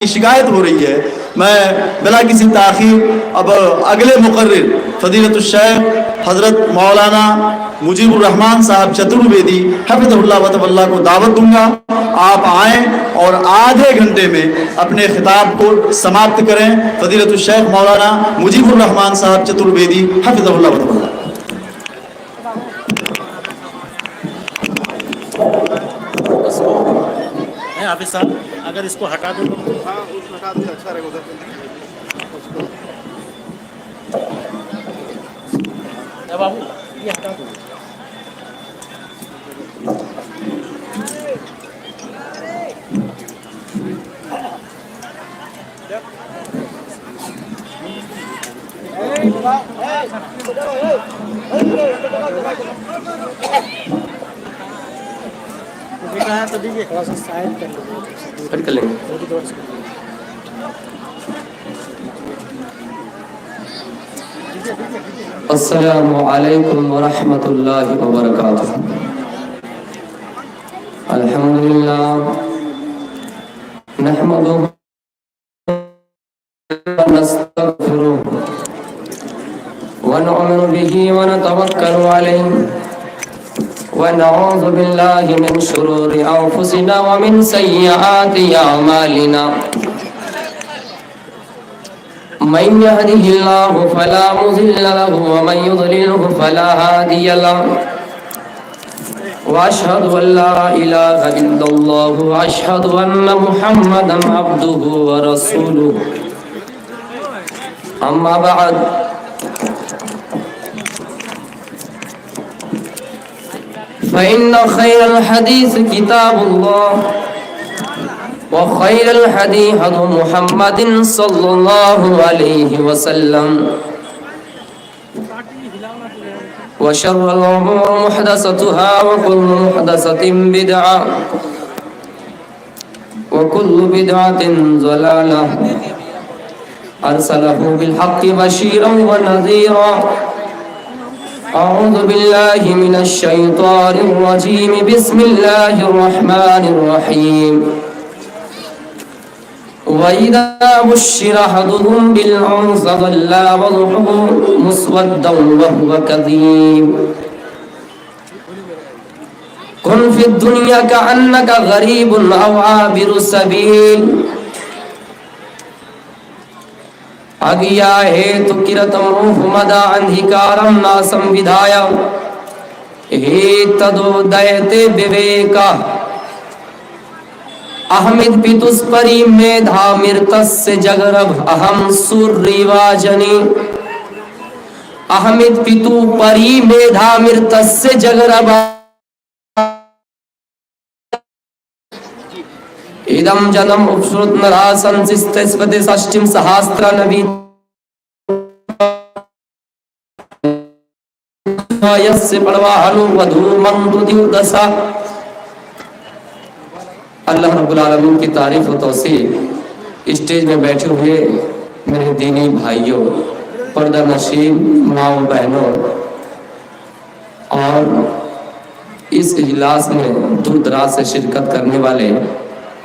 شکایت ہو رہی ہے، میں بلا کسی تاخیر اب اگلے مقرر فضیلت الشیخ حضرت مولانا مجیب الرحمان صاحب چترویدی حفظہ اللہ و تولہ کو دعوت دوں گا، آپ آئیں اور آدھے گھنٹے میں اپنے خطاب کو سماپت کریں۔ فضیلت الشیخ مولانا مجیب الرحمان صاحب چترویدی حفظہ اللہ و تولہ۔ حافظ صاحب اگر اس کو ہٹا دیں تو ہٹا دیں اچھا رہے گا بابو یہ ہٹا دو۔ تو دیجیے تھوڑا سا سائڈ کر لیں گے۔ السلام علیکم ورحمۃ اللہ وبرکاتہ۔ الحمدللہ نحمدہ ونستغفرہ ونؤمن بہ ونتوکل علیہ ونعوذ باللہ من شرور انفسنا ومن سیئات اعمالنا، من يهده الله فلا مضل له ومن يضلله فلا هادي له، واشهد ان لا اله الا الله واشهد ان محمدا عبده ورسوله، اما بعد فإن خير الحديث كتاب الله وخير الهدي هدي محمد صلى الله عليه وسلم، وشر الأمور محدثاتها وكل محدثة بدعة وكل بدعة ضلالة، أرسله بالحق بشيرا ونذيرا۔ أعوذ بالله من الشيطان الرجيم، بسم الله الرحمن الرحيم۔ وَإِذَا بُشِّرَ أَحَدُهُم بِالْأُنثَىٰ ظَلَّ وَجْهُهُ مُسْوَدًّا وَهُوَ كَظِيمٌ، كُن فِي الدُّنْيَا كَأَنَّكَ غَرِيبٌ أَوْ عَابِرُ سَبِيلٍ، آگیا ہے تو کرتم مدا اندھیکارم ناسم ودھایا، ہی تدو دیتے بویکا احمد پیتس پری میدھا مرتس سے جگرب اہم سور ریواجنی، احمد پیتو پری میدھا مرتس سے جگرب idam janam upshrut narasan sistespate sashtim sahastra navi yasya parvahanu vadhumantu diudasa۔ اللہ رب العالمین کی تعریف و توصیف اسٹیج میں بیٹھے ہوئے میرے دینی بھائیوں، پردہ نشین ماں و بہنوں، اور اس اجلاس میں دور دراز سے شرکت کرنے والے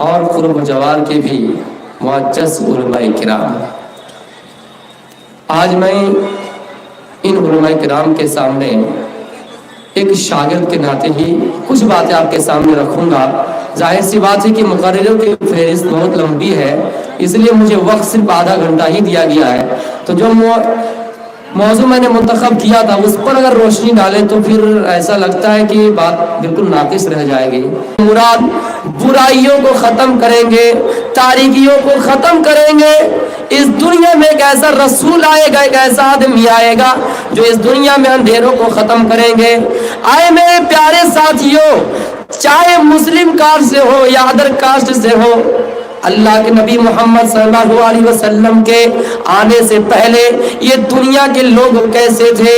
اور قرب و جوار کے بھی معزز علماء کرام، آج میں ان علماء کرام کے سامنے ایک شاگرد کے ناطے ہی کچھ باتیں آپ کے سامنے رکھوں گا۔ ظاہر سی بات ہے کہ مقرروں کی فہرست بہت لمبی ہے، اس لیے مجھے وقت صرف آدھا گھنٹہ ہی دیا گیا ہے، تو جو موضوع میں نے منتخب کیا تھا اس پر اگر روشنی ڈالیں تو پھر ایسا لگتا ہے کہ بات بالکل ناقص رہ جائے گی۔ مراد برائیوں کو ختم کریں گے، تاریکیوں کو ختم کریں گے۔ اس دنیا میں ایک ایسا رسول آئے گا، ایک ایسا آدمی آئے گا جو اس دنیا میں اندھیروں کو ختم کریں گے۔ آئے میرے پیارے ساتھیوں، چاہے مسلم کاسٹ سے ہو یا ادر کاسٹ سے ہو، اللہ کے نبی محمد صلی اللہ علیہ وسلم کے آنے سے پہلے یہ دنیا کے لوگ کیسے تھے،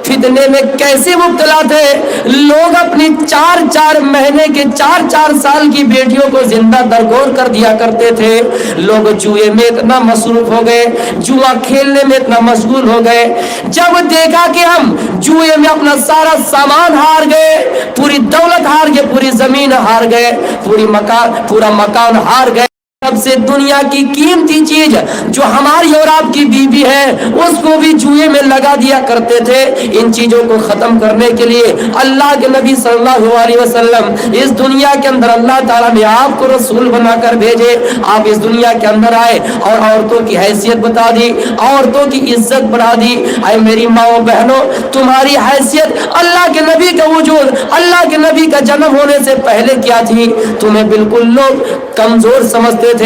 فتنے میں کیسے مبتلا تھے۔ لوگ اپنی 4 مہینے کے 4 سال کی بیٹیوں کو زندہ درگور کر دیا کرتے تھے۔ لوگ جوئے میں اتنا مصروف ہو گئے، جوا کھیلنے میں اتنا مشغول ہو گئے، جب دیکھا کہ ہم جوئے میں اپنا سارا سامان ہار گئے، پوری دولت ہار گئے، پوری زمین ہار گئے، پورا مکان ہار گئے، तब से दुनिया की कीमती चीज जो हमारी और आपकी बीवी है उसको भी जुए में लगा दिया करते थे। इन चीजों को खत्म करने के लिए अल्लाह के नबी सल्लल्लाहु अलैहि वसल्लम इस दुनिया के अंदर अल्लाह ताला ने आपको रसूल बनाकर भेजे। आप इस दुनिया के अंदर आए और औरतों की हैसियत बता दी, औरतों की इज्जत बढ़ा दी। अरे मेरी माओ बहनों, तुम्हारी हैसियत अल्लाह के नबी का वजूद, अल्लाह के नबी का जन्म होने से पहले क्या थी? तुम्हें बिल्कुल लोग कमजोर समझते थे।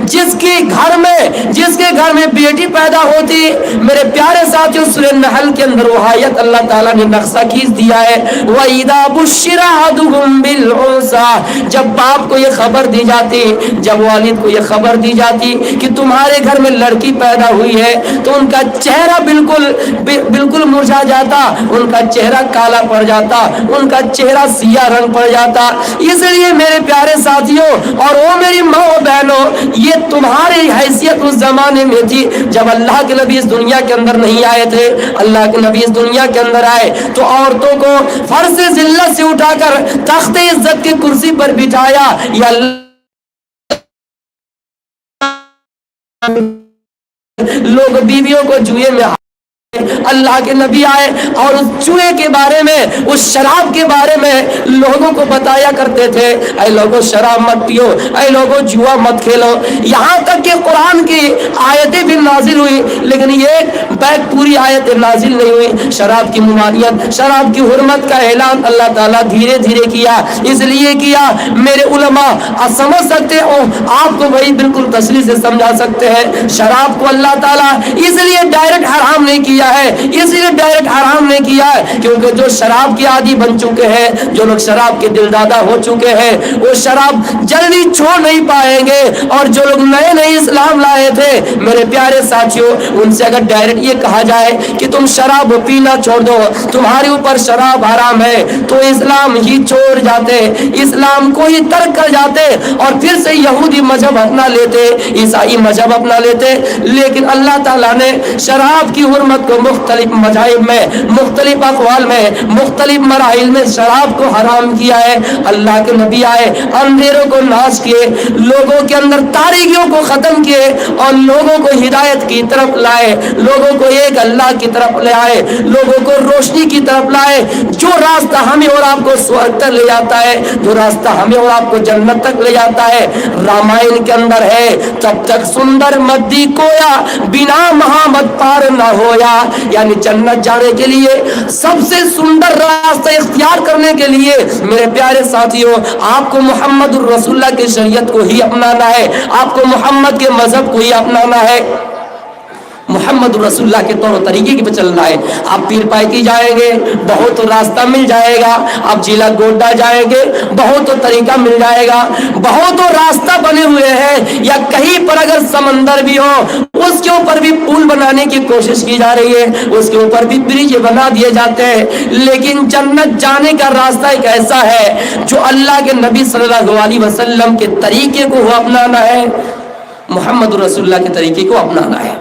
जिसके घर में बेटी पैदा होती, मेरे प्यारे साथियों, सूरह नहल के अंदर वो आयत अल्लाह ताला ने नक्शा खींच दिया है, वइदा बुश्शिरा अहदुहुम बिल उन्सा, जब बाप को ये खबर दी जाती, जब वालिद को ये खबर दी जाती कि तुम्हारे घर में लड़की पैदा हुई है, तो उनका चेहरा बिल्कुल मुरझा जाता, उनका चेहरा काला पड़ जाता, उनका चेहरा सिया रंग पड़ जाता। इसलिए मेरे प्यारे साथियों और वो मेरी माँ बहनों, ये तुम्हारी हैसियत उस जमाने में थी जब अल्लाह के नबी इस दुनिया के अंदर नहीं आए थे। अल्लाह के नबी इस दुनिया के अंदर आए तो औरतों को फर्श जिल्लत से उठाकर तख्ते इज्जत की कुर्सी पर बिठाया। या लोग बीवियों को जुए में, अल्लाह के नबी आए और उस जुए के बारे में, उस शराब के बारे में लोगों को बताया करते थे, ऐ लोगों शराब मत पियो, ऐ लोगों जुआ मत खेलो। यहाँ तक कि कुरान की आयतें भी नाजिल हुई, लेकिन ये बैक पूरी आयतें नाजिल नहीं हुई। शराब की मुमानियत, शराब की हुर्मत का ऐलान अल्लाह ताला धीरे धीरे किया। इसलिए किया, मेरे उलमा आप समझ सकते हो, आपको वही बिल्कुल तसल्ली से समझा सकते हैं। शराब को अल्लाह ताला इसलिए डायरेक्ट हराम नहीं किया है, इसलिए डायरेक्ट हराम नहीं किया है क्योंकि जो शराब के आदी बन चुके हैं, जो लोग शराब के दिलदादा हो चुके हैं, वो शराब जल्दी छोड़ नहीं पाएंगे। और जो लोग नए नए इस्लाम लाए थे, मेरे प्यारे साथियों, उनसे अगर डायरेक्ट ये कहा जाए कि तुम शराब पीना छोड़ दो, तुम्हारे ऊपर शराब हराम है, तो इस्लाम ही छोड़ जाते, इस्लाम को ही तर्क कर जाते और फिर से यहूदी मजहब अपना लेते, ईसाई मजहब अपना लेते। लेकिन अल्लाह ताला ने शराब की हुर्मत को मुख्तलिफ मज़ाहिब में, मुख्तलिफ अक़वाल में, मुख्तलिफ मराहिल में शराब को हराम किया है। अल्लाह के नबी आए, अंधेरों को नाश किए, लोगों के अंदर तारीकियों को खत्म किए और लोगों को हिदायत की तरफ लाए, लोगों को एक अल्लाह की तरफ ले आए, लोगों को रोशनी की तरफ लाए। जो रास्ता हमें और आपको स्वर्ग तक ले जाता है, जो रास्ता हमें और आपको जन्नत तक ले जाता है, रामायण के अंदर है, तब तक सुंदर मद्दी कोया बिना महामत पार न होया। यानी जन्नत जाने के लिए सबसे सुंदर रास्ता इख्तियार करने के लिए मेरे प्यारे साथियों, आपको मोहम्मद रसूलुल्लाह की शरीयत को ही अपनाना है, आपको मोहम्मद के मजहब को ही अपनाना है, मोहम्मद रसूलुल्लाह के तौर तरीके की पे चलना है। आप पीर पाइकी जाएंगे, बहुत रास्ता मिल जाएगा, आप जिला गोड्डा जाएंगे, बहुत तरीका मिल जाएगा, बहुत रास्ता बने हुए हैं। या कहीं पर अगर समंदर भी हो, उसके ऊपर भी पुल बनाने की कोशिश की जा रही है, उसके ऊपर भी ब्रिज बना दिए जाते हैं। लेकिन जन्नत जाने का रास्ता एक ऐसा है जो अल्लाह के नबी सल्लल्लाहु अलैहि वसल्लम के तरीके को अपनाना है, मोहम्मद रसूलुल्लाह के तरीके को अपनाना है।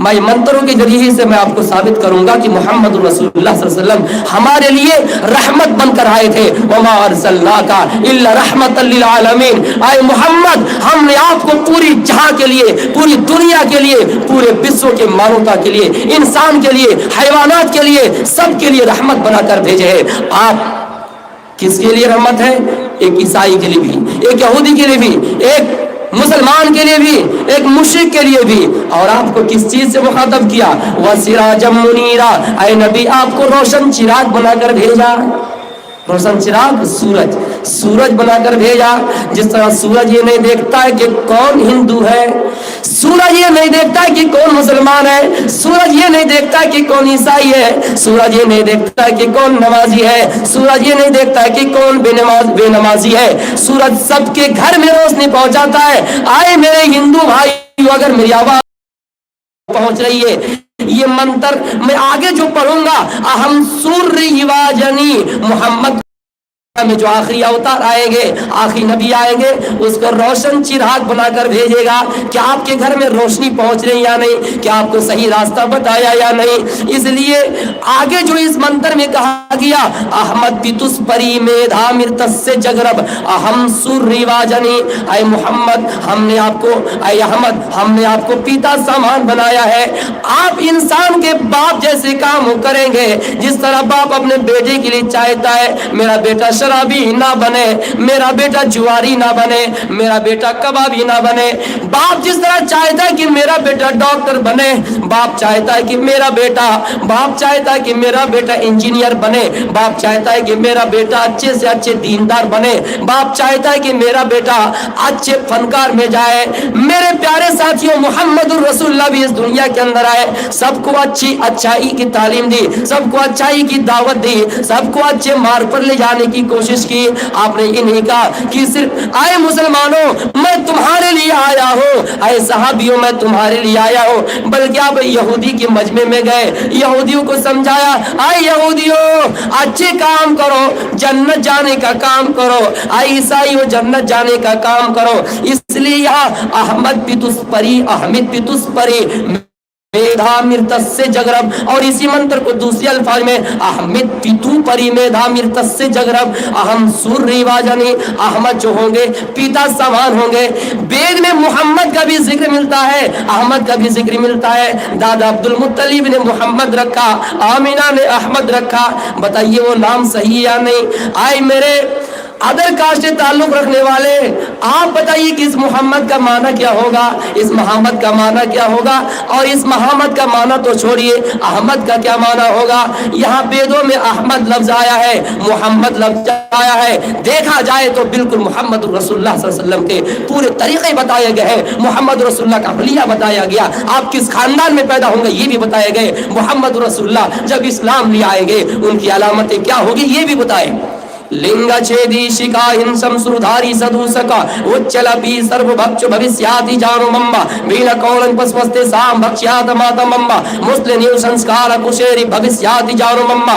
मैं मंत्रों के जरिए से मैं आपको साबित करूंगा कि मोहम्मद रसूलुल्लाह सल्लल्लाहु अलैहि वसल्लम हमारे लिए रहमत बनकर आए थे। वमा अरसलनाका इल्ला रहमतल लिल आलमीन। आए मोहम्मद, हमने आपको पूरी जहां के लिए, पूरी दुनिया के लिए, पूरे विश्व के मानवता के लिए, इंसान के लिए, हैवानात के लिए, सबके लिए रहमत बनाकर भेजे हैं। आप किसके लिए रहमत है? एक ईसाई के लिए भी, एक यहूदी के लिए भी, एक मुसलमान के लिए भी, एक मुश्रिक के लिए भी। और आपको किस चीज से मुखातब किया? वसिराजम मुनीरा, ऐ नबी आपको रोशन चिराग बनाकर भेजा। रोशन चिराग सूरज, सूरज बनाकर भेजा। जिस तरह सूरज ये नहीं देखता है कि कौन हिंदू है, सूरज ये नहीं देखता कि कौन मुसलमान है, सूरज ये नहीं देखता कि कौन ईसाई है, सूरज ये नहीं देखता कि कौन नमाजी है, सूरज ये नहीं देखता कि कौन बेनमाजी है। सूरज सबके घर में रोशनी पहुंचाता है। आए मेरे हिंदू भाई, अगर मेरी आवाज पहुंच रही है, ये मंत्र मैं आगे जो पढ़ूंगा, अहम सूर्य युवाजनी मोहम्मद میں جو آخری اوتار آئیں گے, آخری نبی آئیں گے, اس کو روشن چراغ بنا کر بھیجے گا کہ آپ کے گھر میں روشنی پہنچ رہی یا نہیں, کیا آپ کو صحیح راستہ بتایا یا نہیں. اس لیے آگے جو اس منتر میں کہا گیا, احمد پیتس پری میدھا مرتس سے جگرب اہم سر ریواجنی, اے محمد ہم نے آپ کو, اے احمد ہم نے آپ کو پیتا سامان بنایا ہے. آپ انسان کے باپ جیسے کام کریں گے, جس طرح باپ اپنے بیٹے کے لیے چاہتا ہے میرا بیٹا شرابی نہ بنے, میرا بیٹا جواری نہ بنے, میرا بیٹا کبابی نہ بنے. باپ جس طرح چاہتا ہے کہ میرا بیٹا ڈاکٹر بنے, باپ چاہتا ہے کہ میرا بیٹا, باپ چاہتا ہے کہ میرا بیٹا انجینئر بنے, باپ چاہتا ہے کہ میرا بیٹا اچھے سے اچھے دیندار بنے, باپ چاہتا ہے کہ میرا بیٹا اچھے فنکار میں جائے. میرے پیارے ساتھیوں, محمد الرسول اللہ بھی اس دنیا کے اندر آئے, سب کو اچھائی کی تعلیم دی, سب کو اچھائی کی دعوت دی, سب کو اچھے مارگ پر لے جانے کی کوشش کی. آپ نے یہ نہیں کہا کہ صرف آئے مسلمانوں میں تمہارے لیے آیا ہوں, اے صحابیوں میں تمہارے لیے آیا ہوں, بلکہ آپ یہودی کے مجمع میں گئے, یہودیوں کو سمجھایا اے یہودیوں اچھے کام کرو, جنت جانے کا کام کرو, اے عیسائیوں جنت جانے کا کام کرو. اس لیے یہاں احمد پیتس پری, احمد پیتس پری میدھا مرتس سے جگرب, اور اسی منتر کو دوسری الفاظ میں احمد پیتو پری میدھا مرتس سے جگرب اہم سر ریواجنی, احمد جو ہوں گے پیتا سامان ہوں گے. بیگ میں محمد کا بھی ذکر ملتا ہے, احمد کا بھی ذکر ملتا ہے. دادا عبد المطلب نے محمد رکھا, آمینہ نے احمد رکھا. بتائیے وہ نام صحیح یا نہیں؟ آئے میرے ادر کاسٹ سے تعلق رکھنے والے, آپ بتائیے کہ اس محمد کا معنی کیا ہوگا, اس محمد کا معنی کیا ہوگا, اور اس محمد کا معنی تو چھوڑیے احمد کا کیا معنی ہوگا. یہاں بیدوں میں احمد لفظ آیا ہے, محمد لفظ آیا ہے. دیکھا جائے تو بالکل محمد رسول اللہ صلی اللہ علیہ وسلم کے پورے طریقے بتائے گئے ہیں, محمد رسول اللہ کا حلیہ بتایا گیا, آپ کس خاندان میں پیدا ہوں گے یہ بھی بتائے گئے, محمد رسول اللہ جب اسلام لے آئیں گے ان کی علامتیں کیا ہوگی یہ بھی بتائے. लिंग छेदी शिखाहिं संसुरधारी सदूसका उच्चलपि सर्वभक्ष भविष्याति जानो मम्मा वीण कौलं पस्पस्ते साम भक्ष्यात माता मम्मा मुस्लिम संस्कार कुशेरी भविष्याति जानो मम्मा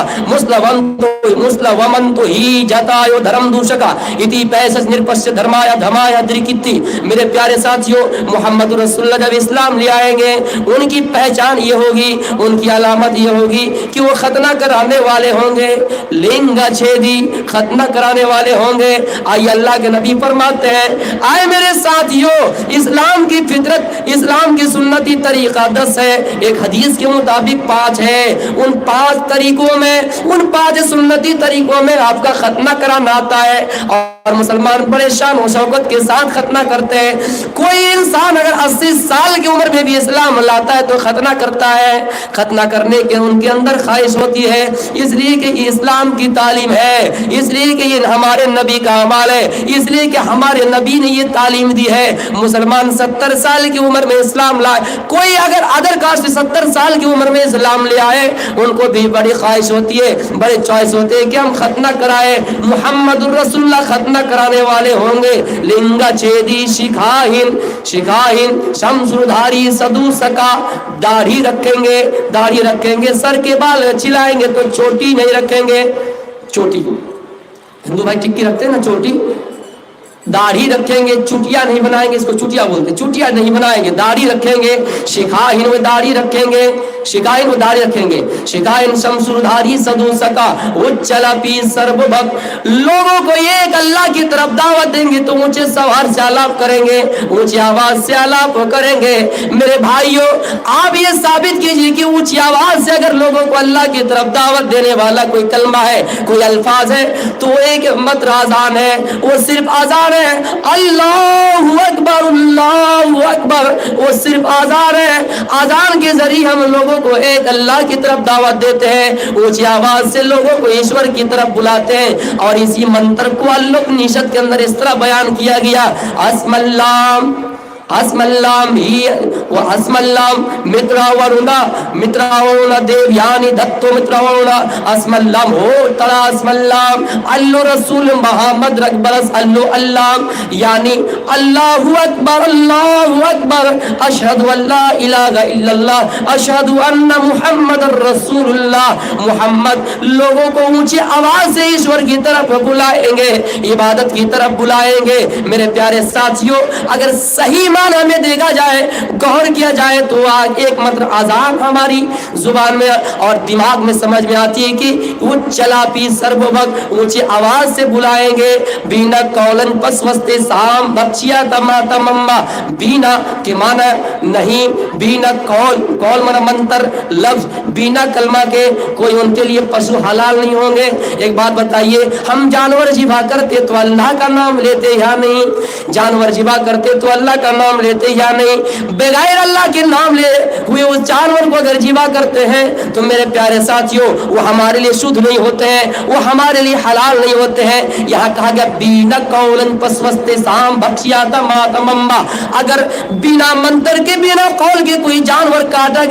मुस्लवमंतो ही जतायो धर्म दूषका इति पैसस निरपस्य धर्माय धमाय द्रिकिति. मेरे प्यारे साथियों, मोहम्मद रसूलुल्लाह जब इस्लाम ले आएंगे उनकी पहचान ये होगी, उनकी अलामत ये होगी कि वो खतना कराने वाले होंगे, लिंग छेदी खतना कराने वाले होंगे. आइए अल्लाह के नबी फरमाते हैं, आए मेरे साथियों, इस्लाम की फितरत, इस्लाम की सुन्नती तरीका 10 है, एक हदीस के मुताबिक 5 है. उन 5 तरीकों में, उन 5 सुन्नती तरीकों में आपका खतना कराना आता है. और मुसलमान बड़े शान और शौकत के साथ खतना करते हैं. कोई इंसान अगर 80 साल की उम्र में भी इस्लाम लाता है तो खतना करता है. खतना करने के उनके अंदर ख्वाहिश होती है, इसलिए कि इस्लाम की तालीम है, इसलिए कि ये हमारे नबी का अमाल है, इसलिए कि हमारे नबी ने ये तालीम दी है. मुसलमान 70 साल की उम्र में इस्लाम लाए, कोई अगर अदर कास्ट 70 साल की उम्र में इस्लाम ले आए, उनको भी बड़ी ख्वाहिश होती है, बड़े चॉइस होते हैं कि हम खतना कराए. मोहम्मद रसूलुल्लाह खतना कराने वाले होंगे. लिंगा छेदी शिखाहिन, शिखाहिन शमसुरधारी सदूसका, दाढ़ी रखेंगे, दाढ़ी रखेंगे, सर के बाल छिलाएंगे तो चोटी नहीं रखेंगे. चोटी हिंदू भाई टिक्की रखते हैं ना, चोटी, दाढ़ी रखेंगे, चुटिया नहीं बनाएंगे, इसको चुटिया बोलते हैं, चुटिया नहीं बनाएंगे, दाढ़ी रखेंगे. शिखाहिन में दाढ़ी रखेंगे, शिखाहिन में दाढ़ी रखेंगे. शिखाहिन शमसुरधारी सदूसका उच्चलपि सर्वभक्त, लोगों को एक अल्लाह की तरफ दावत देंगे तो ऊंचे सवार से आलाप करेंगे, ऊंची आवाज से आलाप करेंगे. मेरे भाइयों, आप ये साबित कीजिए कि ऊंची आवाज से अगर लोगों को अल्लाह की तरफ दावत देने वाला कोई कलमा है, कोई अल्फाज है, तो एक मत आजान है, वो सिर्फ आजान है. अल्लाहु अकबर, अल्लाहु अकबर, वो सिर्फ आजान है. आजान के जरिए हम लोगों को एक अल्लाह की तरफ दावत देते हैं, ऊंची आवाज से लोगों को ईश्वर की तरफ बुलाते हैं. और इसी मंत्र को अल-उपनिषद के अंदर इस तरह बयान किया गया, अस्मल्लाम अस्मल्लाम ही अस्मल्लाम मित्रावरुणा देवयानी दत्तो मित्रावरुणा अस्मल्लाम हो तड़ा अस्मल्लाम अल्लो रसूल मोहम्मद रकबरस अल्लो अल्लाम यानी अल्लाहु अकबर अशहदु अल्ला इलाहा इल्लल्लाह अशहदु अन्ना मुहम्मदुर रसूलुल्लाह। मोहम्मद लोगों को ऊंची आवाज से ईश्वर की तरफ बुलाएंगे, इबादत की तरफ बुलाएंगे। मेरे प्यारे साथियों, अगर सही माना में देखा जाए, गौर किया जाए तो एक मात्र आजान हमारी जुबान में और दिमाग में समझ में आती है कि उच्चलापी सर्वभक्त ऊंची आवाज से बुलाएंगे। बीना कौलन पसवस्ते साम बच्चिया तमा तमम्मा। बीना के माना नहीं, बीना कौल माना मंत्र लफ्ज, बीना कलमा के कोई उनके लिए पशु हलाल नहीं होंगे। एक बात बताइए, हम जानवर जिबा करते तो अल्लाह का नाम लेते या नहीं? जानवर जिबा करते तो अल्लाह का नाम लेते या नहीं? बगैर अल्लाह के नाम ले हुए उस जानवर को अगर जिबा करते हैं तो मेरे प्यारे साथियों वो हमारे लिए शुद्ध नहीं होते हैं, वो हमारे लिए हलाल नहीं होते हैं। यहाँ कहा गया बीना कौलन पसवस्ते साम बख्शिया तमातमम्मा। अगर बिना मंत्र के बिना कौल के कोई जानवर काटा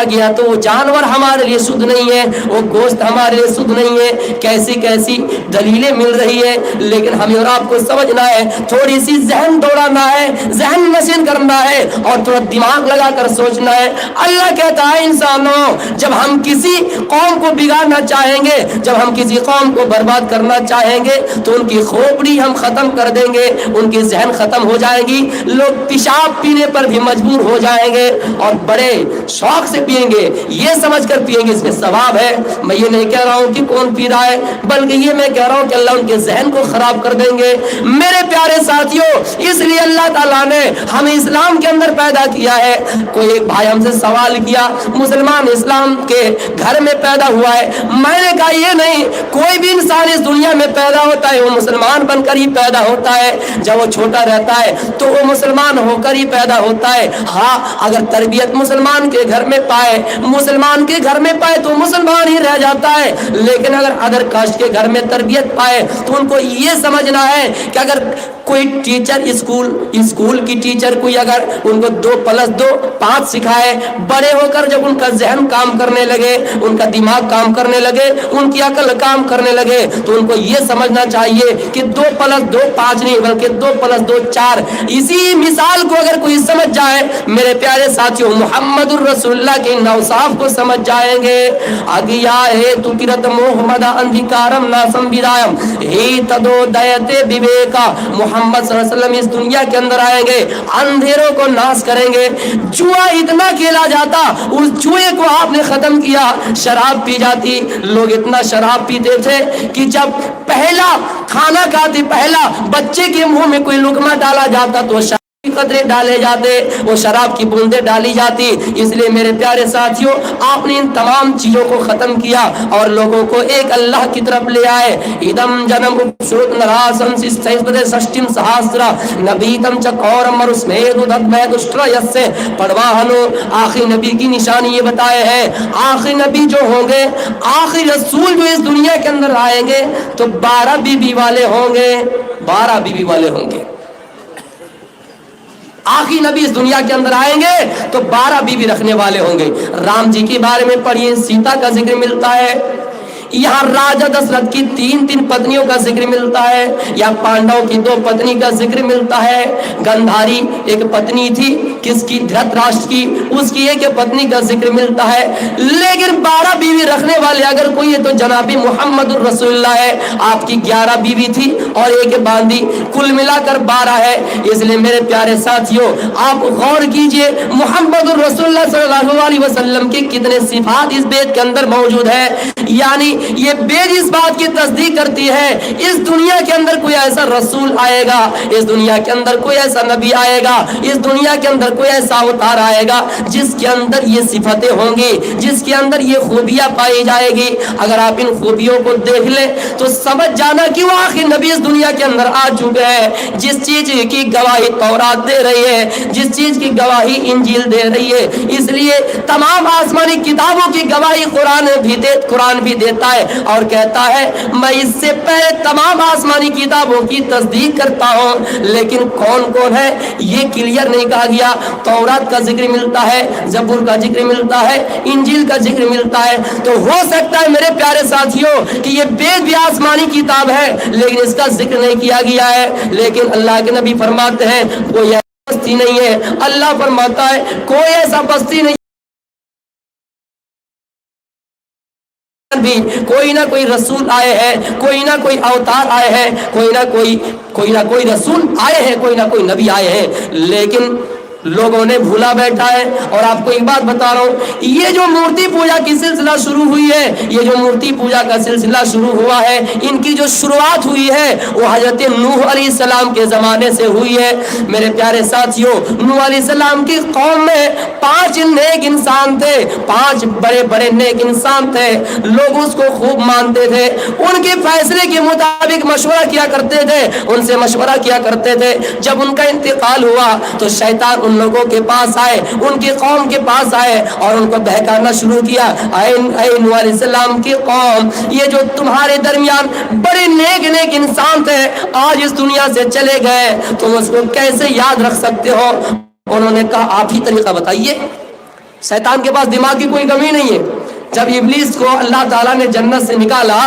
गया तो वो जानवर हमारे लिए शुद्ध नहीं है, वो गोश्त हमारे लिए शुद्ध नहीं है। कैसी कैसी दलीलें मिल रही है, लेकिन हमें और आपको समझना है, थोड़ी सी जहन दौड़ाना है, जहन नशीन करना है और थोड़ा दिमाग लगाकर सोचना है। अल्लाह कहता है इंसानों, जब हम किसी कौम को बिगाड़ना चाहेंगे, जब हम किसी कौम को बर्बाद करना चाहेंगे तो उनकी खोपड़ी हम खत्म कर देंगे, उनकी जहन खत्म हो जाएगी, लोग पेशाब पीने पर भी मजबूर हो जाएंगे और बड़े शौक से पिएंगे, ये समझकर पिएंगे इसमें सवाब है। मैं ये नहीं कह रहा हूँ कि कौन पी रहा है, बल्कि ये मैं कह रहा हूँ कि अल्लाह उनके जहन को खराब कर देंगे। मेरे प्यारे साथियों, इसलिए अल्लाह ताला ने हमें इस्लाम के अंदर पैदा किया है। कोई एक भाई हमसे सवाल किया, मुसलमान इस्लाम के घर में पैदा हुआ है। मैंने कहा ये नहीं, कोई भी इंसान इस दुनिया में पैदा होता है वो मुसलमान बनकर ही पैदा होता है। जब वो छोटा रहता है तो वो मुसलमान होकर ही पैदा होता है। हाँ, अगर तरबियत मुसलमान के घर में पाए, मुसलमान के घर में पाए तो मुसलमान ही रह जाता है। लेकिन अगर अदर कास्ट के घर में तरबियत पाए तो उनको ये समझना है कि अगर कोई टीचर स्कूल की टीचर कोई अगर उनको 2+2 5 सिखाए, बड़े होकर जब उनका जहन काम करने लगे, उनका दिमाग काम करने लगे, उनकी अकल काम करने लगे तो उनको ये समझना चाहिए कि 2+2 5 नहीं बल्कि 2+2 4। इसी मिसाल को अगर कोई समझ जाए, मेरे प्यारे साथियों, मुहम्मदुर रसूलुल्लाह के नौसाफ को समझ जाएंगे। अगिया है तु किरत मोहम्मद अंधिकारम ना संविदायम हे तदो दयते विवेका। मोहम्मद सल्लल्लाहु अलैहि वसल्लम इस दुनिया के अंदर आएंगे, अंधेरों को नाश करेंगे। जुआ इतना खेला जाता, उस जुए को आपने खत्म किया। शराब पी जाती, लोग इतना शराब पीते थे कि जब पहला खाना खाते, पहला बच्चे के मुंह में कोई लुकमा डाला जाता तो कतरे डाले जाते, वो शराब की बूंदे डाली जाती। इसलिए मेरे प्यारे साथियों, आपने इन तमाम चीजों को खत्म किया और लोगों को एक अल्लाह की तरफ ले आए। इदम जन्म नरासम षष्टिम सहस्र नबीतम चकौरम मरुस्मेदु दद्वैदुष्ट्र यस्य पड़वाहनो। आखिरी नबी की निशानी ये बताए हैं, आखिरी नबी जो होंगे, आखिरी रसूल जो इस दुनिया के अंदर आएंगे तो 12 बीबी वाले होंगे, 12 बीबी वाले होंगे। आखिरी नबी इस दुनिया के अंदर आएंगे तो 12 बीवी रखने वाले होंगे। राम जी के बारे में पढ़िए, सीता का जिक्र मिलता है। यहाँ राजा दशरथ की 3 पत्नियों का जिक्र मिलता है, या पांडवों की 2 पत्नी का जिक्र मिलता है। गंधारी एक पत्नी थी, किसकी? धृतराष्ट्र की, उसकी एक पत्नी का जिक्र मिलता है। लेकिन 12 बीवी रखने वाले अगर कोई है तो जनाबी मुहम्मदुर रसूलुल्लाह है। आपकी 11 बीवी थी और एक बांदी, कुल मिलाकर 12 है। इसलिए मेरे प्यारे साथियों, आप गौर कीजिए मुहम्मदुर रसूलुल्लाह सल्लल्लाहु अलैहि वसल्लम के कितने सिफात इस बेद के अंदर मौजूद है। यानी ये बेद इस बात की तस्दीक करती है, इस दुनिया के अंदर कोई ऐसा रसूल आएगा, इस दुनिया के अंदर कोई ऐसा नबी आएगा, इस दुनिया के अंदर कोई ऐसा अवतार आएगा जिसके अंदर ये सिफतें होंगी, जिसके अंदर ये खूबियां पाई जाएगी। अगर आप इन खूबियों को देख ले तो समझ जाना कि वो आखिर नबी इस दुनिया के अंदर आ चुके हैं। जिस चीज की गवाही तौरात दे रही है, जिस चीज की गवाही इंजील दे रही है, इसलिए तमाम आसमानी किताबों की गवाही कुरान भी देता है और कहता है मैं इससे पहले तमाम आसमानी किताबों की तस्दीक करता हूं। लेकिन कौन कौन है ये क्लियर नहीं कहा गया। तौरात का जिक्र मिलता है, जबूर का जिक्र मिलता है, इंजील का जिक्र मिलता है। तो हो सकता है मेरे प्यारे साथियों कि ये वेद भी आसमानी किताब है लेकिन इसका जिक्र नहीं किया गया है। लेकिन अल्लाह के नबी फरमाते हैं कोई बस्ती नहीं है, अल्लाह फरमाता है कोई ऐसा बस्ती नहीं भी कोई ना कोई रसूल आए हैं, कोई ना कोई अवतार आए हैं, कोई ना कोई रसूल आए हैं, कोई ना कोई नबी आए हैं, लेकिन लोगों ने भूला बैठा है। और आपको एक बात बता रहा हूं, ये जो मूर्ति पूजा की सिलसिला शुरू हुई है, ये जो मूर्ति पूजा का सिलसिला शुरू हुआ है, इनकी जो शुरुआत हुई है वो हजरत नूह अलैहिस्सलाम के जमाने से हुई है। मेरे प्यारे साथियों, नूह अलैहिस्सलाम की कौम में 5 नेक इंसान थे, 5 बड़े बड़े नेक इंसान थे। लोग उसको खूब मानते थे, उनके फैसले के मुताबिक मशवरा किया करते थे, उनसे मशवरा किया करते थे। जब उनका इंतकाल हुआ तो शैतान उन लोगों के पास आए, उनकी कौम के पास आए और उनको बहकाना शुरू किया। नूह अलैहिस्सलाम की कौम, ये जो तुम्हारे दरमियान बड़े नेक इंसान थे आज इस दुनिया से चले गए, तुम उसको कैसे याद रख सकते हो? उन्होंने कहा आप ही तरीका बताइए। शैतान के पास दिमाग की कोई कमी नहीं है। जब इब्लीस को अल्लाह ताला ने जन्नत से निकाला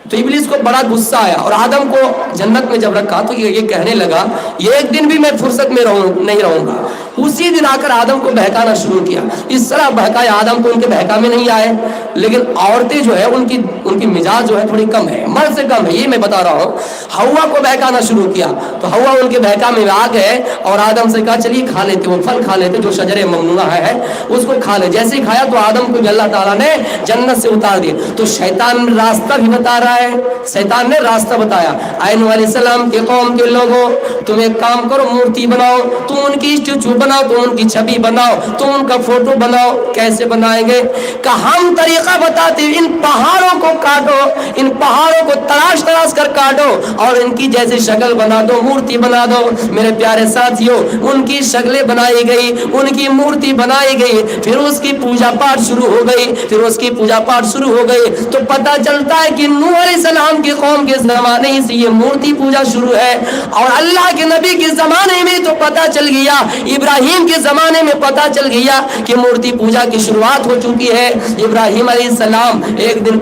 तो इब्लीस को बड़ा गुस्सा आया और आदम को जन्नत में जब रखा तो ये कहने लगा ये एक दिन भी मैं फुर्सत में नहीं रहूंगा। उसी दिन आकर आदम को बहकाना शुरू किया। इस तरह बहकाया, आदम को उनके बहका में नहीं आए, लेकिन औरतें जो है उनकी मिजाज जो है थोड़ी कम है, मर्द से कम है, ये मैं बता रहा हूँ। हवा को बहकाना शुरू किया तो हवा उनके बहका में आ गए और आदम से कहा चलिए खा लेते, वो फल खा लेते जो शजरे ममनुआ है उसको खा ले। जैसे ही खाया तो आदम को अल्लाह ताला ने जन्नत से उतार दिया। तो शैतान रास्ता भी बता रहा है, शैतान ने रास्ता बताया। नूह अलैहिस्सलाम के कौम के लोगों, तुम एक काम करो, मूर्ति बनाओ, तुम उनकी स्टैचू बनाओ, तुम उनकी छवि बनाओ, तुम उनका फोटो बनाओ। कैसे बनाएंगे? का हम तरीका बताते, इन पहाड़ों को काटो, इन पहाड़ों को तराश कर काटो और इनकी जैसी शक्ल बना दो, मूर्ति बना दो। मेरे प्यारे साथियों, उनकी शक्लें बनाई गई, उनकी मूर्ति बनाई गई, फिर उसकी पूजा पाठ शुरू हो गई, फिर उसकी पूजा पाठ शुरू हो गई। तो पता चलता है कि नूह अलैहिस्सलाम की कौम के जमाने से ये मूर्ति पूजा शुरू है। और अल्लाह के नबी के जमाने में तो पता चल गया, इब्राहिम के जमाने में पता चल गया कि मूर्ति पूजा की शुरुआत हो चुकी है। इब्राहिम अलैहिस्सलाम एक दिन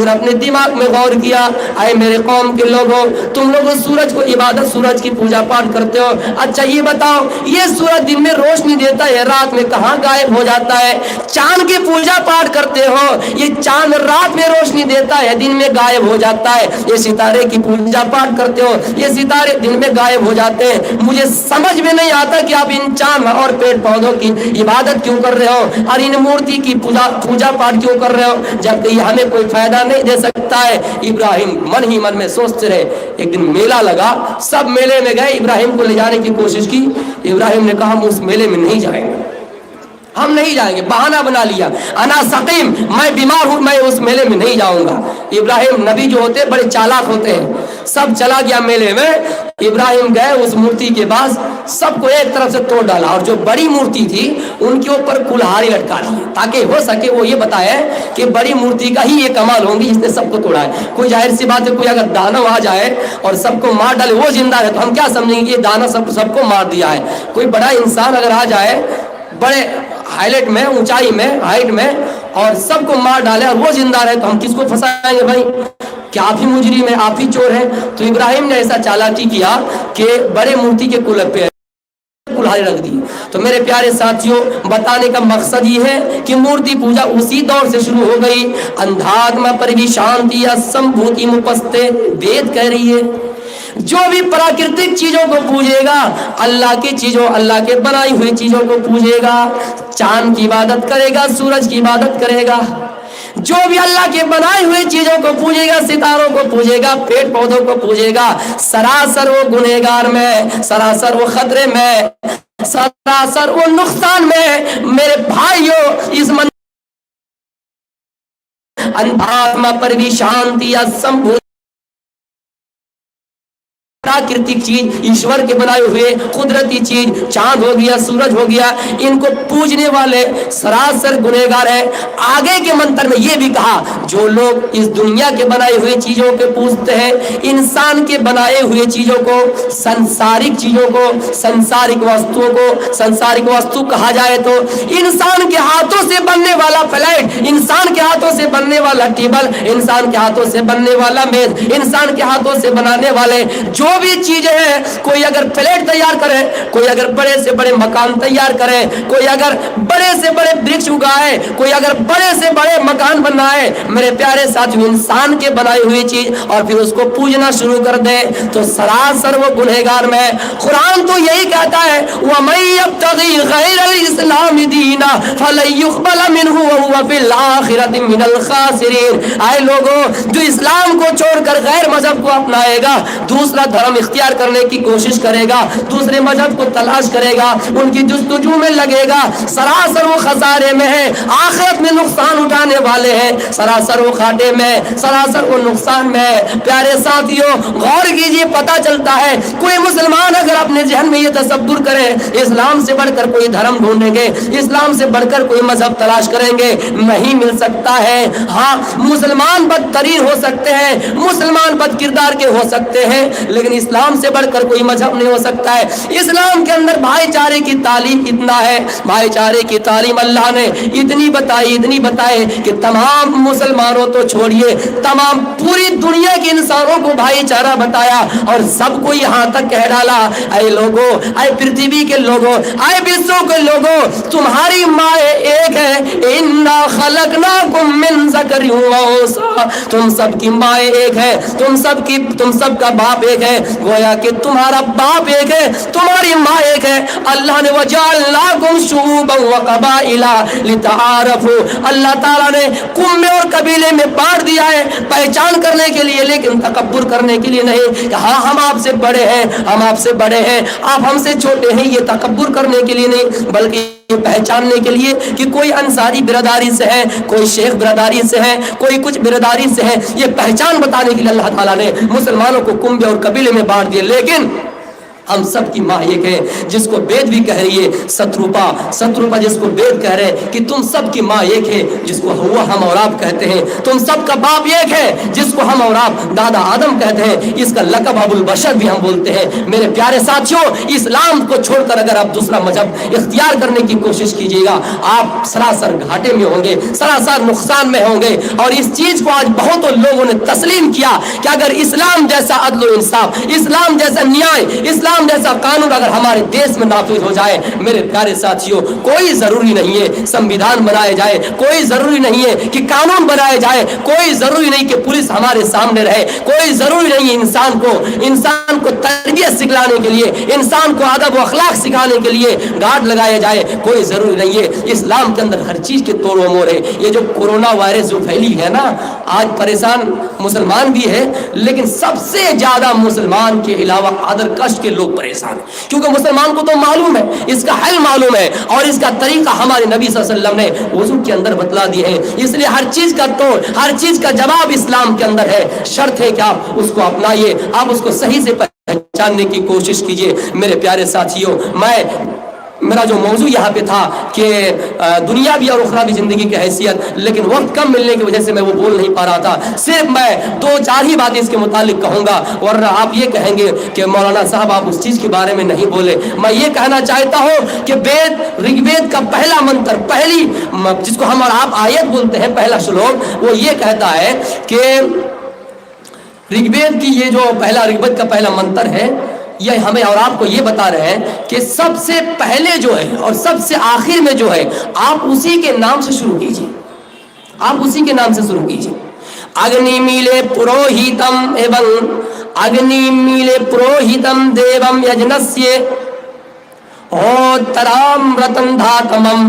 अपने दिमाग में गौर किया, आए मेरे कौम के लोगों, तुम लोग सूरज को इबादत, सूरज की पूजा पाठ करते हो, अच्छा ये बताओ ये सूरज दिन में रोशनी देता है, रात में कहाँ गायब हो जाता है? चांद की पूजा पाठ करते हो, ये चांद रात में रोशनी देता है, दिन में गायब हो जाता है। ये सितारे की पूजा पाठ करते हो, ये सितारे दिन में गायब हो जाते हैं। मुझे समझ में नहीं आता कि आप इन चांद और पेड़ पौधों की इबादत क्यों कर रहे हो और इन मूर्ति की पूजा पाठ क्यों कर रहे हो, जबकि हमें कोई फायदा नहीं दे सकता है। इब्राहिम मन ही मन में सोचते रहे। एक दिन मेला लगा, सब मेले में गए, इब्राहिम को ले जाने की कोशिश की। इब्राहिम ने कहा हम उस मेले में नहीं जाएंगे, हम नहीं जाएंगे, बहाना बना लिया, अना सकीम, मैं बीमार हूं, मैं उस मेले में नहीं जाऊंगा। इब्राहिम नबी जो होते बड़े चालाक होते हैं, सब चला गया मेले में। इब्राहिम गए उस मूर्ति के पास, सबको एक तरफ से तोड़ डाला और जो बड़ी मूर्ति थी उनके ऊपर कुल्हाड़ी लटका दी ताकि हो सके वो ये बताए कि बड़ी मूर्ति का ही ये कमाल होंगी जिसने सबको तोड़ा है। कोई जाहिर सी बात है, कोई अगर दानव आ जाए और सबको मार डाले, वो जिंदा है, तो हम क्या समझेंगे ये दानव सबको मार दिया है। कोई बड़ा इंसान अगर आ जाए बड़े हाईलाइट में, ऊंचाई में, हाइट में, और सबको मार डाले और वो जिंदा रहे, तो हम किसको फंसाएंगे भाई? क्या आप ही मुजरिम है, आप ही चोर हैं? तो इब्राहिम ने ऐसा चालाकी किया कि बड़े मूर्ति के कुल्हाड़ी पे कुल्हाड़ी रख दी। तो मेरे प्यारे साथियों, बताने का मकसद ये है कि मूर्ति पूजा उसी दौर से शुरू हो गई। अंधात्मा पर भी शांति या संभूति मुपस्ते, वेद कह रही है जो भी प्राकृतिक चीजों को पूजेगा, अल्लाह की चीजों, अल्लाह के बनाई हुई चीजों को पूजेगा, चांद की इबादत करेगा, सूरज की इबादत करेगा, जो भी अल्लाह के बनाए हुए चीजों को पूजेगा, सितारों को पूजेगा, पेड़ पौधों को पूजेगा, सरासर वो गुनहगार में, सरासर वो खतरे में, सरासर वो नुकसान में। मेरे भाइयों, इस अंधात्मा पर भी शांति या संभूति प्राकृतिक चीज, ईश्वर के बनाए हुए कुदरती चीज, चांद हो गया, सूरज हो गया, इनको पूजने वाले सरासर गुनहगार है। आगे के मंत्र में ये भी कहा, जो लोग इस दुनिया के बनाए हुए चीजों के पूजते हैं, इंसान के बनाए हुए चीजों को, संसारिक चीजों को, संसारिक वस्तुओं को, संसारिक वस्तु कहा जाए तो इंसान के हाथों से बनने वाला फ्लैट, इंसान के हाथों से बनने वाला टेबल, इंसान के हाथों से बनने वाला मेज, इंसान के हाथों से बनाने वाले जो भी चीजें हैं, कोई अगर फ्लैट तैयार करे, कोई अगर बड़े से बड़े मकान तैयार करे, कोई अगर बड़े से बड़े वृक्ष उगाए, कोई अगर बड़े से बड़े मकान बनाए, मेरे प्यारे साथियों, इंसान के बनाई हुई चीज और फिर उसको पूजना शुरू कर दे तो सरासर वो गुनहगार में। कुरान तो यही कहता है, वमन यब्तगी गैरल इस्लाम दीना फलन युक़बल मिन्हु वहुव फिल आखिरति मिनल खासिरीन। आए लोगों, जो इस्लाम को छोड़कर गैर मजहब को अपनाएगा, दूसरा धर्म इख्तियार करने की कोशिश करेगा, दूसरे मजहब को तलाश करेगा, उनकी जुस्तजू में लगेगा, सरासर वो खसारे में है, आखिरत में नुकसान उठाने वाले हैं, सरासर वो घाटे में, सरासर वो नुकसान में है। प्यारे साथियों, गौर कीजिए, पता चलता है कोई मुसलमान अगर अपने जहन में ये तसव्वुर करे इस्लाम से बढ़कर कोई धर्म ढूंढेंगे, इस्लाम से बढ़कर कोई मजहब तलाश करेंगे, नहीं मिल सकता है। हाँ, मुसलमान बदतरीन हो सकते हैं, मुसलमान बदकिरदार के हो सकते हैं, लेकिन इस्लाम से बढ़कर कोई मजहब नहीं हो सकता है। इस्लाम के अंदर भाईचारे की तालीम इतना है, भाईचारे की तालीम अल्लाह ने इतनी बताई कि तमाम मुसलमानों तो छोड़िए, तमाम पूरी दुनिया के इंसानों को भाईचारा बताया और सबको यहाँ तक कह डाला, ऐ लोगों, ऐ पृथ्वी के लोगों, ऐ विश्व के लोगों, तुम्हारी माँ एक है, इन्ना खलकनाकुम मिन ज़करिन व उन्सा, तुम सबकी माँ एक है, तुम सबका बाप एक है, गोया कि तुम्हारा बाप एक है, तुम्हारी माँ एक है। अल्लाह ने वजअलनाकुम शुऊबन व क़बाइला लितआरफू, अल्लाह ताला ने कुम्मे और कबीले में बांट दिया है पहचान करने के लिए, लेकिन तकब्बुर करने के लिए नहीं कि हाँ हम आपसे बड़े हैं, हम आपसे बड़े हैं, आप हमसे छोटे हैं, ये तकब्बुर करने के लिए नहीं, बल्कि पहचानने के लिए कि कोई अंसारी बिरादरी से है, कोई शेख बिरादरी से है, कोई कुछ बिरादरी से है, ये पहचान बताने के लिए अल्लाह ताला ने मुसलमानों को कुंबे और कबीले में बांट दिए। लेकिन हम सब की माँ एक है, जिसको वेद भी कह रही है, शत्रुपा जिसको वेद कह रहे हैं कि तुम सब की माँ एक है, जिसको हुआ हम और आप कहते हैं, तुम सब का बाप एक है, जिसको हम और आप दादा आदम कहते हैं, इसका लक़ब अबुल बशर भी हम बोलते हैं। मेरे प्यारे साथियों, इस्लाम को छोड़कर अगर आप दूसरा मजहब इख्तियार करने की कोशिश कीजिएगा, आप सरासर घाटे में होंगे, सरासर नुकसान में होंगे। और इस चीज को आज बहुत लोगों ने तस्लीम किया कि अगर इस्लाम जैसा अदल इंसाफ, इस्लाम जैसा न्याय, इस्लाम जैसा कानून अगर हमारे देश में नाफिज हो जाए, मेरे प्यारे साथियों, कोई जरूरी नहीं है संविधान बनाए जाए, कोई जरूरी नहीं है कि कानून बनाए जाए, कोई जरूरी नहीं कि पुलिस हमारे सामने रहे, कोई जरूरी नहीं है इंसान को तरबियत सिखाने के लिए, इंसान को अदब व अखलाक सिखाने के लिए गार्ड लगाया जाए, कोई जरूरी नहीं है। इस्लाम के अंदर हर चीज के तोड़ मोड़ है। ये जो कोरोना वायरस जो फैली है ना, आज परेशान मुसलमान भी है, लेकिन सबसे ज्यादा मुसलमान के अलावा आदर कष्ट के लोग परेशान है, क्योंकि मुसलमान को तो मालूम है, इसका हल मालूम है और इसका तरीका हमारे नबी सल्लल्लाहु अलैहि वसल्लम ने वुज़ू के अंदर बतला दिए हैं। इसलिए हर चीज का तोड़, हर चीज का जवाब इस्लाम के अंदर है। शर्त है कि आप उसको अपनाइए, आप उसको सही से पहचानने की कोशिश कीजिए। मेरे प्यारे साथियों, मेरा जो मौजू यहाँ पे था कि दुनियावी और उखरावी जिंदगी की हैसियत, लेकिन वक्त कम मिलने की वजह से मैं वो बोल नहीं पा रहा था। सिर्फ मैं 2-4 ही बातें इसके मुतालिक कहूँगा, वरना आप ये कहेंगे कि मौलाना साहब आप उस चीज़ के बारे में नहीं बोले। मैं ये कहना चाहता हूँ कि ऋग्वेद का पहला मंत्र, पहली जिसको हम और आप आयत बोलते हैं, पहला श्लोक, वो ये कहता है कि ऋग्वेद की ये जो ऋग्वेद का पहला मंत्र है, ये हमें और आपको ये बता रहे हैं कि सबसे पहले जो है और सबसे आखिर में जो है, आप उसी के नाम से शुरू कीजिए, आप उसी के नाम से शुरू कीजिए। अग्निमीले पुरोहितम एवं अग्निमीले पुरोहितम देवम यज्ञस्य होतराम रतन धातमम।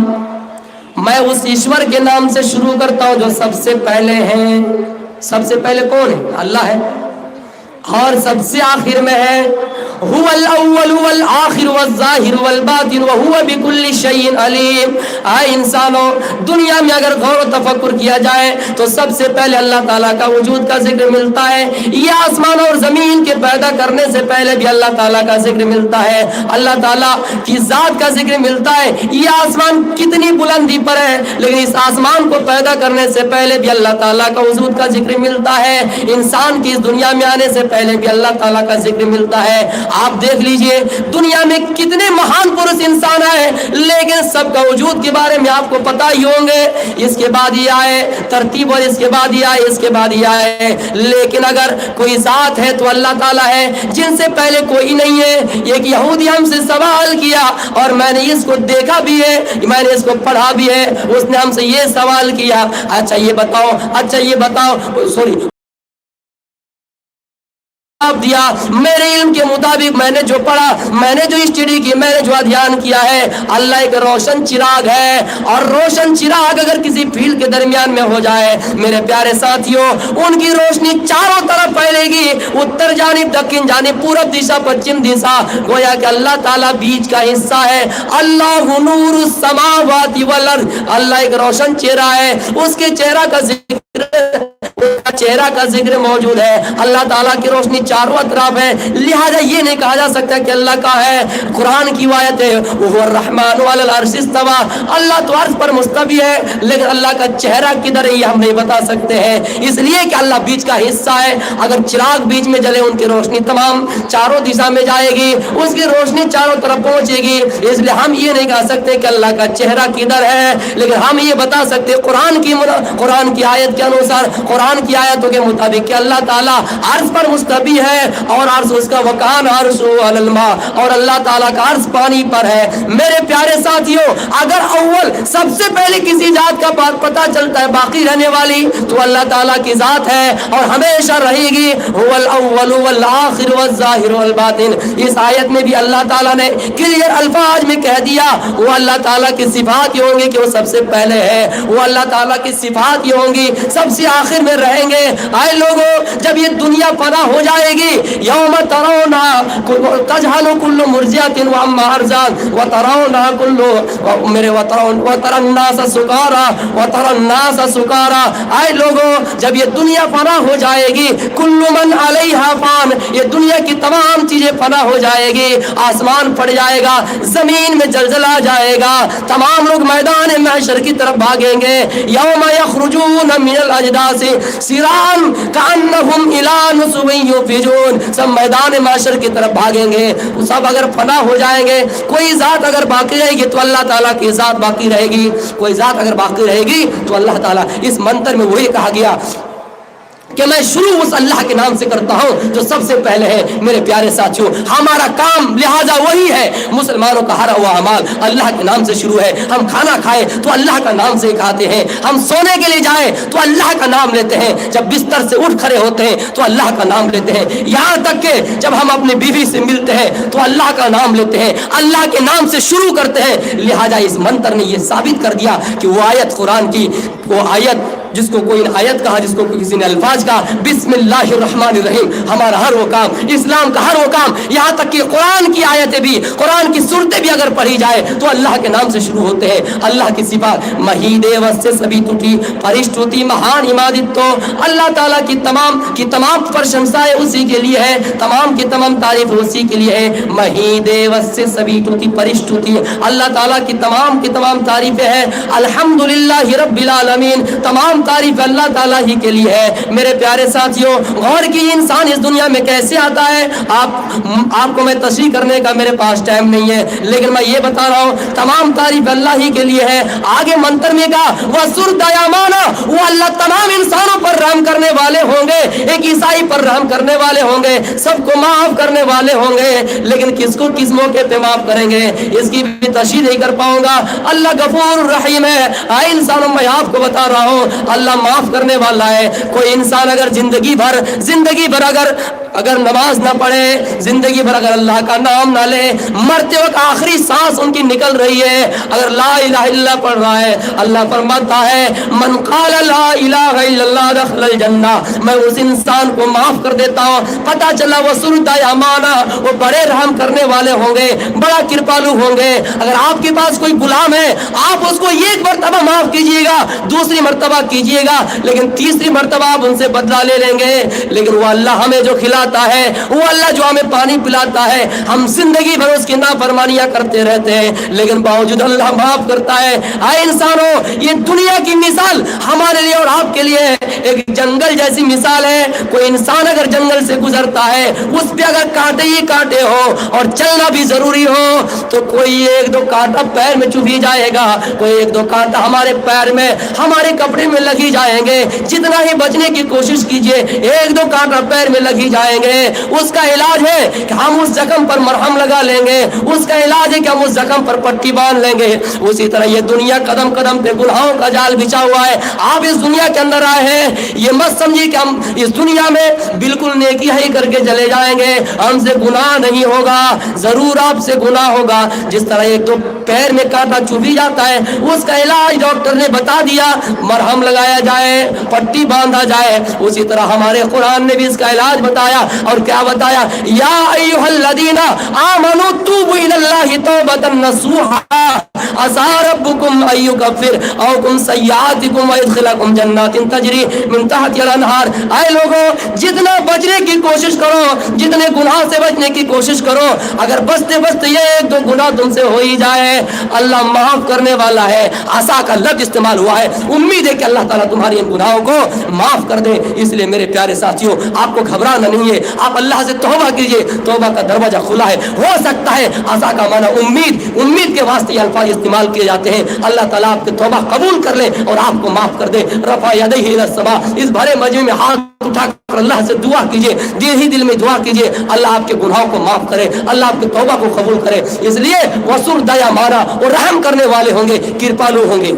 मैं उस ईश्वर के नाम से शुरू करता हूं जो सबसे पहले हैं। सबसे पहले कौन है? अल्लाह है। اور سب سے آخر میں ہے هو الاول والآخر والظاہر والباطن وهو بكل شيء علیم. اے انسانوں، دنیا میں اگر غور و تفکر کیا جائے تو سب سے پہلے اللہ تعالیٰ کا وجود کا ذکر ملتا ہے. یہ آسمان اور زمین کے پیدا کرنے سے پہلے بھی اللہ تعالیٰ کا ذکر ملتا ہے. اللہ تعالیٰ کی ذات کا ذکر ملتا ہے. یہ آسمان کتنی بلندی پر ہے، لیکن اس آسمان کو پیدا کرنے سے پہلے بھی اللہ تعالیٰ کا وجود کا ذکر ملتا ہے. انسان کی اس دنیا میں آنے سے پہلے بھی اللہ تعالیٰ کا ذکر ملتا ہے. آپ دیکھ لیجئے دنیا میں کتنے مہان پرش انسان آئے، لیکن سب کا وجود کے بارے میں آپ کو پتہ ہی ہوں گے. اس کے بعد یہ آئے ترتیب، اور اس کے بعد یہ آئے، اس کے بعد یہ آئے. لیکن اگر کوئی ذات ہے تو اللہ تعالیٰ ہے، جن سے پہلے کوئی نہیں ہے. ایک یہودی ہم سے سوال کیا اور میں نے اس کو دیکھا بھی ہے، میں نے اس کو پڑھا بھی ہے. اس نے ہم سے یہ سوال کیا، اچھا یہ بتاؤ سوری دیا میرے علم کے مطابق میں نے جو پڑھا، میں نے جو اسٹڈی کی، میں نے جو ادھیان کیا ہے، اللہ ایک روشن چراغ ہے. اور روشن چراغ اگر کسی فیلڈ کے درمیان میں ہو جائے میرے پیارے ساتھیوں، ان کی روشنی چاروں طرف پھیلے گی، اتر جانب، دکن جانب، پورب دشا، پچھم دشا. گویا کہ اللہ تعالیٰ بیچ کا حصہ ہے. اللہ نور السماوات والارض، اللہ ایک روشن چہرہ ہے، اس کے چہرہ کا ذکر موجود ہے. اللہ تعالیٰ کی روشنی چاروں اطراف ہے، لہذا یہ نہیں کہا جا سکتا کہ اللہ کا ہے. قرآن کی آیت ہے وہ الرحمن علی العرش استوى، اللہ تو عرش پر مستوی ہے، لیکن اللہ کا چہرہ کدھر ہے یہ ہم نہیں بتا سکتے ہیں، اس لیے کہ اللہ بیچ کا حصہ ہے. اگر چراغ بیچ میں جلے ان کی روشنی تمام چاروں دشا میں جائے گی، اس کی روشنی چاروں طرف پہنچے گی. اس لیے ہم یہ نہیں کہہ سکتے کہ اللہ کا چہرہ کدھر ہے، لیکن ہم یہ بتا سکتے قرآن کی آیت کے انوسار، قرآن کی آیتوں کے مطابق کہ اللہ تعالیٰ عرش پر مستوی ہے، اور عرش اس کا وکان عرش علی الماء، اور اللہ تعالیٰ کا عرش پانی پر ہے. میرے پیارے ساتھیوں، اگر اول سب سے پہلے کسی ذات کا بات پتہ چلتا ہے باقی رہنے والی، تو اللہ تعالیٰ کی ذات ہے اور ہمیشہ رہے گی. هو الاول والآخر والظاہر والباطن. اس آیت میں بھی اللہ تعالیٰ نے کلیئر الفاظ میں کہہ دیا وہ اللہ تعالیٰ کی صفات یہ ہوں گی کہ وہ سب سے پہلے ہے، وہ اللہ تعالیٰ کی صفات یہ ہوں گی سب سے آخر میں رہیں گے. آئے لوگوں، جب یہ دنیا فنا ہو جائے گی، یوم ترونا تجھل کل مرضیۃ وعما ارضات وترونا کل میرے وتر الناس سکارا وتر الناس سکارا. آئے لوگوں، جب یہ دنیا فنا ہو جائے گی، کل من علیہا فان، یہ دنیا کی تمام چیزیں فنا ہو جائے گی، آسمان پھٹ جائے گا، زمین میں زلزلہ جائے گا، تمام لوگ میدان محشر کی طرف بھاگیں گے. یوم یخرجون من الاجداث سران کانہم الی نصب یوفضون، سب میدان محشر کی طرف بھاگیں گے. سب اگر فنا ہو جائیں گے، کوئی ذات اگر باقی رہے گی تو اللہ تعالیٰ کی ذات باقی رہے گی، کوئی ذات اگر باقی رہے گی تو اللہ تعالیٰ. اس منتر میں وہی کہا گیا کہ میں شروع اس اللہ کے نام سے کرتا ہوں جو سب سے پہلے ہے. میرے پیارے ساتھیوں، ہمارا کام لہذا وہی ہے. مسلمانوں کا ہر ہوا اعمال اللہ کے نام سے شروع ہے. ہم کھانا کھائے تو اللہ کا نام سے کھاتے ہیں، ہم سونے کے لیے جائیں تو اللہ کا نام لیتے ہیں، جب بستر سے اٹھ کھڑے ہوتے ہیں تو اللہ کا نام لیتے ہیں، یہاں تک کہ جب ہم اپنی بیوی سے ملتے ہیں تو اللہ کا نام لیتے ہیں، اللہ کے نام سے شروع کرتے ہیں. لہذا اس منتر نے یہ ثابت کر دیا کہ وہ آیت قرآن کی، وہ آیت جس کو کوئی آیت کہا، جس کو کسی نے الفاظ کہا، بسم اللہ الرحمن الرحیم، ہمارا ہر وہ کام، اسلام کا ہر وہ کام، یہاں تک کہ قرآن کی آیتیں بھی، قرآن کی سورتیں بھی اگر پڑھی جائے تو اللہ کے نام سے شروع ہوتے ہیں. اللہ کی صفات مہید وسے سبھی ٹوٹی پرشٹوتی مہان عمادت، تو اللہ تعالیٰ کی تمام پرشنسائیں اسی کے لیے ہے، تمام کی تمام تعریف اسی کے لیے ہے. مہید وسے سبھی ٹوٹی پرشٹوتی، اللہ تعالیٰ کی تمام تعریفیں ہیں. الحمدللہ رب العالمین، تمام تعریف اللہ تعالیٰ ہی کے لیے ہے. میرے پیارے ساتھیوں، غور کی انسان اس دنیا میں کیسے آتا ہے، آپ کو میں تشریح کرنے کا میرے پاس ٹائم نہیں ہے، لیکن میں یہ بتا رہا ہوں تمام تعریف اللہ ہی کے لیے ہے. آگے منتر میں کہا وَسُرْ دَيَامَانَ، وہ اللہ تمام انسانوں پر رحم کرنے والے ہوں گے، ایک عیسائی پر رحم کرنے والے ہوں گے، سب کو معاف کرنے والے ہوں گے، لیکن کس کو کس موقع پہ معاف کریں گے اس کی بھی تشریح نہیں کر پاؤں گا. اللہ غفور الرحیم ہے. آئے انسانوں، میں آپ کو بتا رہا ہوں اللہ معاف کرنے والا ہے. کوئی انسان اگر زندگی بھر اگر अगर नमाज ना पढ़े, जिंदगी भर अगर अल्लाह का नाम ना ले, मरते वक्त आखिरी सांस उनकी निकल रही है, अगर ला इलाहा इल्लल्लाह पढ़ रहा है, अल्लाह फरमाता है मन क़ाल ला इलाहा इल्लल्लाह दख़लल जन्नह, मैं उस इंसान को माफ कर देता हूँ। पता चला वो सुरदा अमाना, वो बड़े रहम करने वाले होंगे, बड़ा कृपालु होंगे। अगर आपके पास कोई गुलाम है, आप उसको एक मर्तबा माफ कीजिएगा, दूसरी मर्तबा कीजिएगा, लेकिन तीसरी मर्तबा आप उनसे बदला ले लेंगे। लेकिन वो अल्लाह हमें जो खिलाता है, वो अल्लाह जो हमें पानी पिलाता है, हम जिंदगी भर उसकी नाफरमानियां करते रहते हैं, लेकिन बावजूद अल्लाह माफ करता है। आए इंसानों, ये दुनिया की मिसाल हमारे लिए और आपके लिए एक जंगल जैसी मिसाल है। कोई इंसान अगर जंगल से गुजरता है, उस पे अगर कांटे ही कांटे हो और चलना भी जरूरी हो, तो कोई एक दो कांटा पैर में चुभ ही जाएगा, कोई एक दो कांटा हमारे पैर में, हमारे कपड़े में लगी जाएंगे। जितना ही बचने की कोशिश कीजिए, एक दो कांटा पैर में लगी जाएंगे। उसका इलाज है कि हम उस जख्म पर मरहम लगा लेंगे, उसका इलाज है कि हम उस जख्म पर पट्टी बांध लेंगे। उसी तरह ये दुनिया कदम कदम पे गुनाहों का जाल बिछा हुआ है। आप इस दुनिया के अंदर आए हैं, ये मत समझिए कि हम इस दुनिया में बिल्कुल नेकी ही करके चले जाएंगे, हमसे गुनाह नहीं होगा। जरूर आपसे गुनाह होगा। जिस तरह एक तो पैर में कांटा चुभी जाता है, उसका इलाज डॉक्टर ने बता दिया, मरहम लगाया जाए, पट्टी बांधा जाए। उसी तरह हमारे कुरान ने भी इसका इलाज बताया। और क्या बताया? या अय्युहल्लज़ीना आमनू तूबू इलल्लाहि तौबतन नसूहा असा रब्बुकुम अय्युकफ्फिर औकुम सय्यातिकुम वयदखिलकुम जन्नातिन तजरी मिन तहतिहा अल-अनहार। ऐ लोगों, जितना बचने की कोशिश करो, जितने गुनाह से बचने की कोशिश करो, अगर बचते बचते ये एक दो गुनाह तुमसे हो ही जाए, अल्लाह माफ करने वाला है। आशा का लफ्ज इस्तेमाल हुआ है, उम्मीद है कि अल्लाह ताला तुम्हारी इन गुनाहों को माफ कर दे। इसलिए मेरे प्यारे साथियों, आपको घबराना नहीं है, आप अल्लाह से तौबा कीजिए, तौबा का दरवाजा खुला है। हो सकता है, आशा का माना उम्मीद, उम्मीद के वास्ते ये अल्फाज इस्तेमाल किए जाते हैं। अल्लाह ताला आपकी तौबा कबूल कर ले और आपको माफ कर दे। रफा यदैहि इला समा, इस भरे मजमे में हाथ उठाकर अल्लाह से दुआ कीजिए, दिल ही दिल में दुआ कीजिए, अल्लाह आपके गुनाहों को माफ करे, अल्लाह आपकी तौबा को कबूल करे। इसलिए वसूल दया माना और रहम करने वाले होंगे, कृपालु होंगे।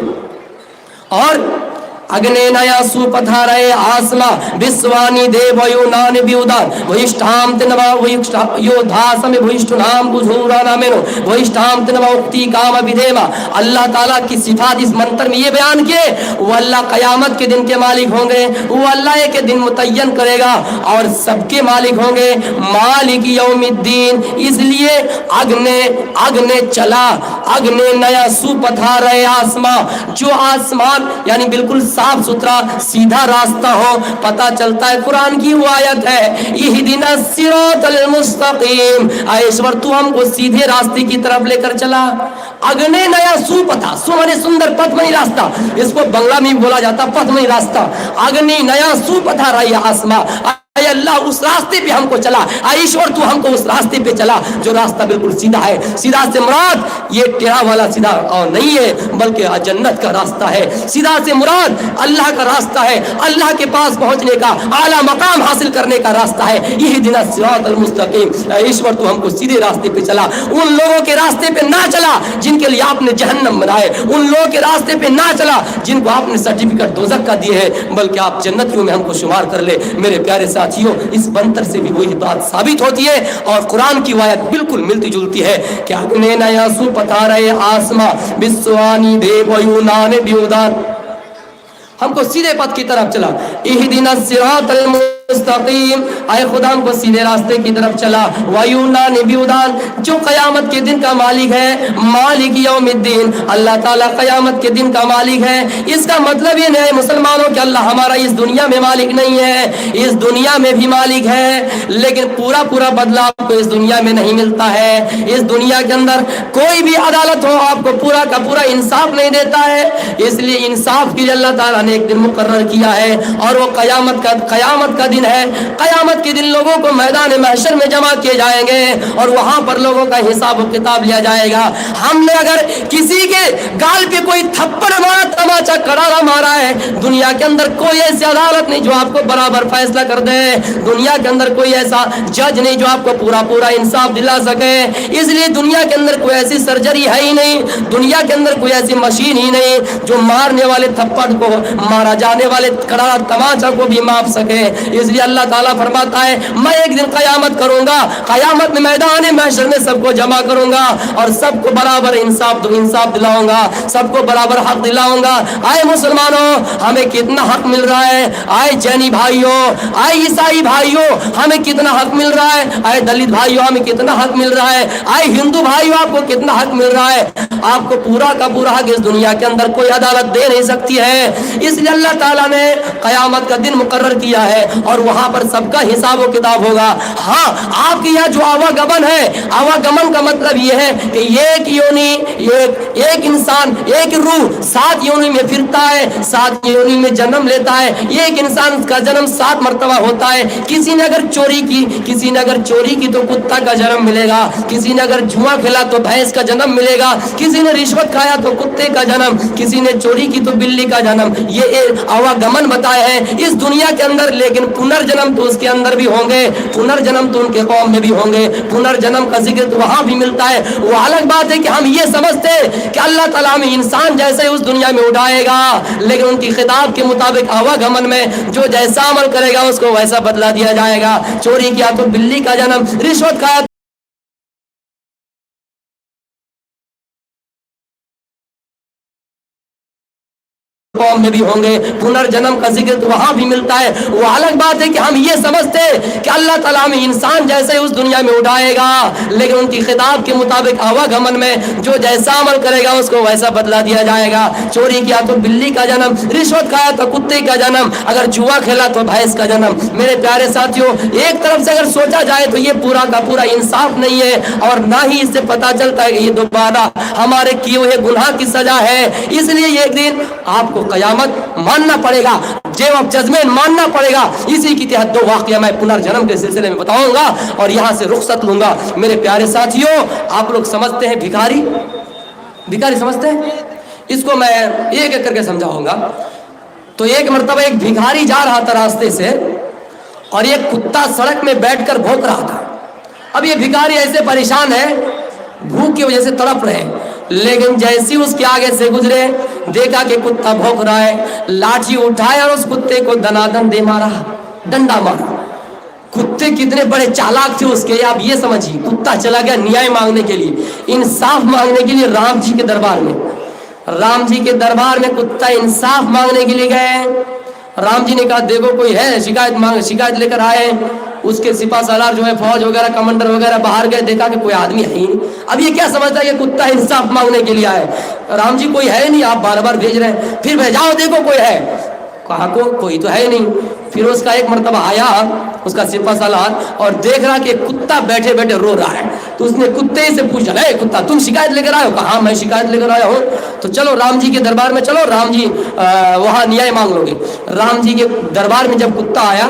और अग्ने नया सुपथारय आसमा विश्वानी देवयुनानि ब्यूदान वहिष्ठाम तनवा वयुधासम भुइष्ठुनाम बुझुरानामेनो वहिष्ठाम तनवा उक्ति काम विधेमा। अल्लाह ताला की सिफात इस मंत्र में ये बयान किए, वो अल्लाह कयामत के दिन के मालिक होंगे, वो अल्लाह के दिन मुतय्यन करेगा और सबके मालिक होंगे, मालिक यौमिद्दीन। इसलिए अग्ने चला, अग्ने नया सुपथारय आसमा, जो आसमान यानी बिल्कुल साफ सुथरा सीधा रास्ता हो। पता चलता है कुरान की वो आयत है, इहदिना सिरातल मुस्तकीम, ईश्वर तू हमको सीधे रास्ते की तरफ लेकर चला। अग्ने नया सुपथा, सुमाने सुंदर पथमयी रास्ता, इसको बंगला में बोला जाता पथमयी रास्ता। अग्नि नया सुपथा रही आसमा, अल्लाह उस रास्ते पे हमको चला, ईश्वर तू हमको उस रास्ते पे चला जो रास्ता बिल्कुल सीधा है। सीधा से मुराद ये टेढ़ा वाला सीधा और नहीं है, बल्कि जन्नत का रास्ता है। सीधा से मुराद अल्लाह का रास्ता है, अल्लाह के पास पहुंचने का, आला मकाम हासिल करने का रास्ता है। इहदिना सिरातल मुस्तकीम, ईश्वर तू हमको सीधे रास्ते पे चला। उन लोगों के रास्ते पे ना चला जिनके लिए आपने जहन्नम बनाए, उन लोगों के रास्ते पे ना चला जिनको आपने सर्टिफिकेट दोज़ख का दिए है, बल्कि आप जन्नतियों में हमको शुमार कर ले। मेरे प्यारे साथियों, इस मंत्र से भी वही बात साबित होती है और कुरान की आयत बिल्कुल मिलती जुलती है कि अग्ने नया सुपथा रहे आसमा विश्वानी देवयुनानि ब्यूदान, हमको सीधे पथ की तरफ चला। इहदिना सिरातल मुस्तकीम, आए खुदा हमको सीधे रास्ते की तरफ चला। वयुनानि ब्यूदान, जो कयामत के दिन का मालिक है, मालिक यौमिद्दीन, अल्लाह ताला कयामत के दिन का मालिक है। इसका मतलब ये नहीं मुसलमानों कि अल्लाह हमारा इस दुनिया में मालिक नहीं है, इस दुनिया में भी मालिक है, लेकिन पूरा पूरा बदला आपको इस दुनिया में नहीं मिलता है। इस दुनिया के अंदर कोई भी अदालत हो आपको पूरा का पूरा इंसाफ नहीं देता है। इसलिए इंसाफ के लिए अल्लाह ताला ने एक दिन मुकर्रर किया है और वो कयामत का दिन है। कयामत के दिन लोगों को मैदान महशर में जमा किए जाएंगे और वहां पर लोगों का हिसाब और किताब लिया जाएगा। हमने अगर किसी के गाल पे कोई थप्पड़ मारा, तमाचा करारा मारा है, दुनिया के अंदर कोई ऐसी अदालत नहीं जो आपको बराबर फैसला कर दे, दुनिया के अंदर कोई ऐसा जज नहीं जो आपको पूरा पूरा इंसाफ दिला सके। इसलिए दुनिया के अंदर कोई ऐसी सर्जरी है ही नहीं, दुनिया के अंदर कोई ऐसी मशीन ही नहीं जो मारने वाले थप्पड़ को, मारा जाने वाले करारा तमाचा को भी माप सके। इसलिए اللہ تعالیٰ فرماتا ہے میں ایک دن قیامت کروں گا, قیامت میں میدان محشر میں سب کو جمع کروں گا اور سب کو برابر انصاف دلاؤں گا, سب کو برابر حق دلاؤں گا. آئے مسلمانوں ہمیں کتنا حق مل رہا ہے, آئے جینی بھائیوں, آئے عیسائی بھائیوں ہمیں کتنا حق مل رہا ہے, آئے دلت بھائیوں ہمیں کتنا حق مل رہا ہے, آئے ہندو بھائیوں آپ کو کتنا حق مل رہا ہے. آپ کو پورا کا پورا حق اس دنیا کے اندر کوئی عدالت دے نہیں سکتی ہے. اس لیے اللہ تعالیٰ نے قیامت کا دن مقرر کیا ہے اور وہاں پر سب کا حساب و کتاب ہوگا. ہاں آپ کے یہاں جو آواگمن ہے, آواگمن کا مطلب یہ ہے کہ ایک یونی, ایک انسان, ایک روح 7 یونی میں پھرتا ہے, 7 یونی میں جنم لیتا ہے. ایک انسان کا جنم 7 مرتبہ ہوتا ہے. کسی نے اگر چوری کی تو کتا کا جنم ملے گا, کسی نے اگر جوا کھیلا تو بھینس کا جنم ملے گا, کسی نے رشوت کھایا تو کتے کا جنم, کسی نے چوری کی تو بلی کا جنم. یہ آواگمن بتائے ہیں اس دنیا کے اندر, لیکن پنرجنم تو اس کے اندر بھی ہوں گے, پنرجنم تو ان کے قوم میں بھی ہوں گے, پنرجنم کا ذکر تو وہاں بھی ملتا ہے. وہ الگ بات ہے کہ ہم یہ سمجھتے کہ اللہ تعالیٰ ہمیں انسان جیسے اس دنیا میں اٹھائے گا, لیکن ان کی خطاب کے مطابق آواگمن میں جو جیسا عمل کرے گا اس کو ویسا بدلہ دیا جائے گا. چوری کیا تو بلی کا جنم, رشوت کھایا قوم میں بھی ہوں گے, پنرجنم کا ذکر تو وہاں بھی ملتا ہے. وہ الگ بات ہے کہ ہم یہ سمجھتے کہ اللہ تعالیٰ ہمیں انسان جیسے اس دنیا میں اٹھائے گا, لیکن ان کی خطاب کے مطابق آواگمن میں جو جیسا عمل کرے گا اس کو ویسا بدلہ دیا جائے گا. چوری کیا تو بلی کا جنم, رشوت کھایا تو کتے کا جنم, اگر جوا کھیلا تو بھینس کا جنم. میرے پیارے ساتھیوں, ایک طرف سے اگر سوچا جائے تو یہ پورا کا پورا انصاف نہیں ہے, اور نہ ہی اس سے پتا چلتا ہے کہ یہ دوبارہ ہمارے کیے ہوئے گناہ کی سزا ہے. اس لیے ایک دن آپ کو قیامت ماننا پڑے گا, جیو آف ججمنٹ ماننا پڑے گا. اسی کی تحت 2 واقعہ میں پنرجنم کے سلسلے میں بتاؤں گا اور یہاں سے رخصت لوں گا. میرے پیارے ساتھیوں, آپ لوگ سمجھتے ہیں بھکاری سمجھتے ہیں, اس کو میں ایک ایک کر کے سمجھاؤں گا. تو ایک مرتبہ ایک بھکاری جا رہا تھا راستے سے, اور ایک کتا سڑک میں بیٹھ کر بھونک رہا تھا. اب یہ بھکاری ایسے پریشان ہے, بھوک کی وجہ سے تڑپ رہے, لیکن جیسی اس کے آگے سے گزرے دیکھا کہ کتا بھونک رہا ہے, لاٹھی اٹھائے اور اس کتے کو دنادن دے مارا, ڈنڈا مارا. کتے کتنے بڑے چالاک تھے اس کے, آپ یہ سمجھیے. کتا چلا گیا نیائے مانگنے کے لیے, انصاف مانگنے کے لیے رام جی کے دربار میں. رام جی کے دربار میں کتا انصاف مانگنے کے لیے گئے. رام جی نے کہا دیکھو کوئی ہے, شکایت لے کر آئے. اس کے سپاہ سالار جو ہے, فوج وغیرہ, کمانڈر وغیرہ باہر گئے, دیکھا کہ کوئی آدمی ہے ہی نہیں. اب یہ کیا سمجھتا ہے کہ کتا انصاف مانگنے کے لیے آئے. رام جی کوئی ہے نہیں, آپ بار بار بھیج رہے ہیں, پھر بھیجاؤ دیکھو کوئی ہے. کہا کوئی تو ہے نہیں. پھر اس کا ایک مرتبہ آیا اس کا سپاہ سالار, اور دیکھ رہا کہ کتا بیٹھے بیٹھے رو رہا ہے. تو اس نے کتے سے پوچھا, اے کتا تم شکایت لے کر آئے ہو؟ کہا ہاں میں شکایت لے کر آیا ہوں. تو چلو رام جی کے دربار میں چلو, رام جی وہاں نیائے مانگ لو گے. رام جی کے دربار میں جب کتا آیا,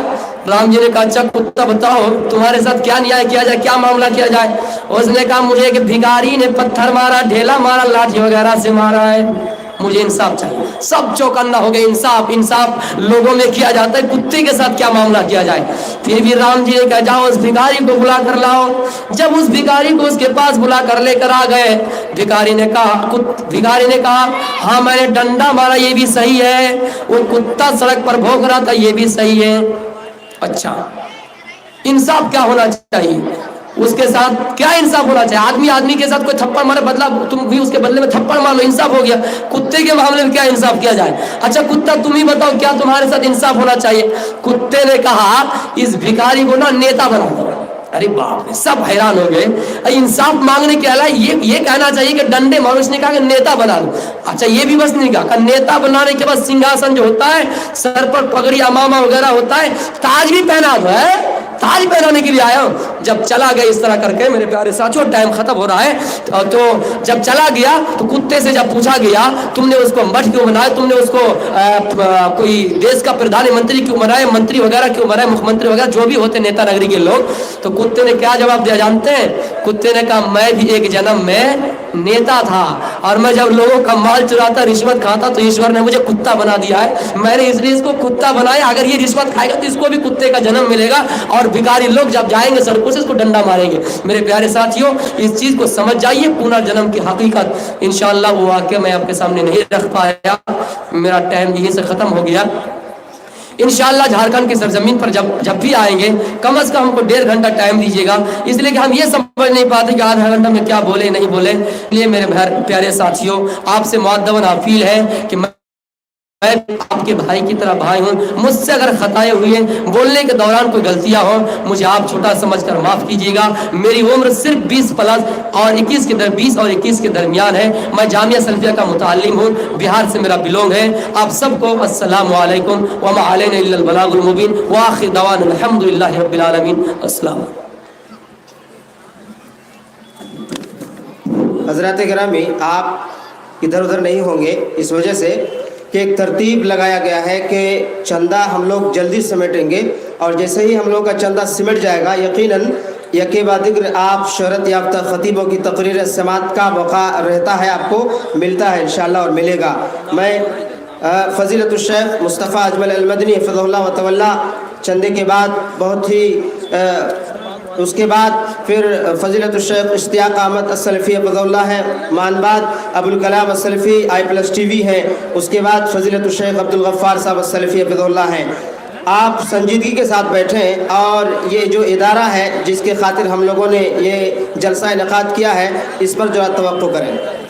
رام جی نے کہا اچھا کتا بتاؤ تمہارے ساتھ کیا نیائے کیا جائے, کیا معاملہ کیا جائے. اس نے کہا مجھے کہ بھکاری نے پتھر مارا, ڈھیلا مارا, لاٹھی وغیرہ سے مارا ہے, مجھے انصاف چاہیے. سب چوکنا ہو گئے, انصاف لوگوں میں کیا جاتا ہے, کتے کے ساتھ کیا معاملہ کیا جائے. پھر بھی رام جی نے کہا جاؤ اس بھکاری کو بلا کر لاؤ. جب اس بھکاری کو اس کے پاس بلا کر لے کر آ گئے, بھکاری نے کہا ہاں میں نے ڈنڈا مارا, یہ بھی صحیح ہے. وہ کتا سڑک پر بھونک رہا تھا, یہ بھی صحیح ہے. اچھا انصاف کیا ہونا چاہیے, اس کے ساتھ کیا انصاف ہونا چاہیے؟ آدمی کے ساتھ کوئی تھپڑ مارے, بدلا تم بھی اس کے بدلے میں تھپڑ مار لو, انصاف ہو گیا. کتے کے معاملے میں کیا انصاف کیا جائے؟ اچھا کتا تم ہی بتاؤ کیا تمہارے ساتھ انصاف ہونا چاہیے؟ کتے نے کہا اس بھکاری کو نا نیتا بنا دو. ارے باپ رے, سب حیران ہو گئے. انصاف مانگنے کے علاوہ یہ کہنا چاہیے کہ ڈنڈے مارو. اس نے کہا کہ نیتا بنا دو. اچھا یہ بھی بس نہیں کہا کہ نیتا بنانے کے بعد سنگھاسن جو ہوتا ہے, سر پر پگڑی امامہ وغیرہ ہوتا ہے, تاج بھی پہنا دو. ہے تاج پہنانے کے لیے آیا ہوں. جب چلا گیا اس طرح کر کے, میرے پیارے ساتھیوں ٹائم ختم ہو رہا ہے, تو جب چلا گیا تو کتے سے جب پوچھا گیا تم نے اس کو مٹھ کیوں بنایا, تم نے اس کو کوئی دیش کا پردھان منتری کیوں بنایا, منتری وغیرہ کیوں بنایا, مکھ منتری وغیرہ جو بھی ہوتے نیتا نگری کے لوگ. تو کتے نے کیا جواب دیا جانتے ہیں؟ کتے نے کہا میں بھی ایک جنم میں نیتا تھا, اور میں جب لوگوں کا مال چراتا, رشوت کھاتا, تو ایشور نے مجھے کتا بنا دیا ہے. میں نے اس لیے اس کو کتا بنایا. اگر یہ رشوت کھائے گا تو اس کو بھی کتے کا جنم ملے گا, اور بھکاری لوگ جب جائیں گے سڑکوں سے اس کو ڈنڈا ماریں گے. میرے پیارے ساتھیوں اس چیز کو سمجھ جائیے, پنرجنم کی حقیقت. انشاءاللہ وہ واقعہ میں آپ کے سامنے نہیں رکھ پایا, میرا ٹائم یہیں سے ختم ہو گیا. इंशाअल्लाह झारखंड की सरजमीन पर जब भी आएंगे कम से कम हमको 1.5 घंटा टाइम दीजिएगा, इसलिए कि हम ये समझ नहीं पाते कि आधा घंटा में क्या बोले नहीं बोले। इसलिए मेरे प्यारे साथियों, आपसे मुअद्दबन अपील है कि मैं आपके भाई की तरह भाई हूँ, मुझसे अगर खताएं हुई हैं, बोलने के दौरान कोई गलतियां हो, मुझे आप छोटा समझकर माफ कीजिएगा। मेरी उम्र सिर्फ 20 प्लस और 20 और 21 के दरमियान है। मैं जामिया सल्फिया का मुतालिम हूँ, बिहार से मेरा बिलोंग है। आप सबको अस्सलामु अलैकुम व मा अलैना इल्लल बलागुल मुबीन व आखिर दवाना अल्हम्दुलिल्लाहि रब्बिल आलमीन। अस्सलाम। हज़रात गिरामी, आप इधर उधर नहीं होंगे इस वजह से कि एक तरतीब लगाया गया है कि चंदा हम लोग जल्दी समेटेंगे और जैसे ही हम लोग का चंदा सिमट जाएगा यकीनन यके बाद दिक्र आप शहरत याफ्ता ख़तीबों की तकरीर समात का मौका रहता है, आपको मिलता है इंशाअल्लाह और मिलेगा। मैं फ़ज़ीलतुश शेख मुस्तफ़ा अजमल अल-मदनी हफ़िज़हुल्लाह व तवल्ला चंदे के बाद बहुत ही उसके बाद फिर फ़ज़ीलतुश शेख इश्तियाक़ अहमद अस्सलफ़ी हफ़िज़हुल्लाह है, मानबाद अबुल कलाम अस्सलफ़ी I+ TV है, उसके बाद फ़ज़ीलतुश शेख अब्दुल गफ़्फ़ार साहब अस्सलफ़ी हफ़िज़हुल्लाह हैं। आप संजीदगी के साथ बैठें और ये जो इदारा है जिसके खातिर हम लोगों ने ये जलसा इनेकाद किया है इस पर जो तवक्को करें।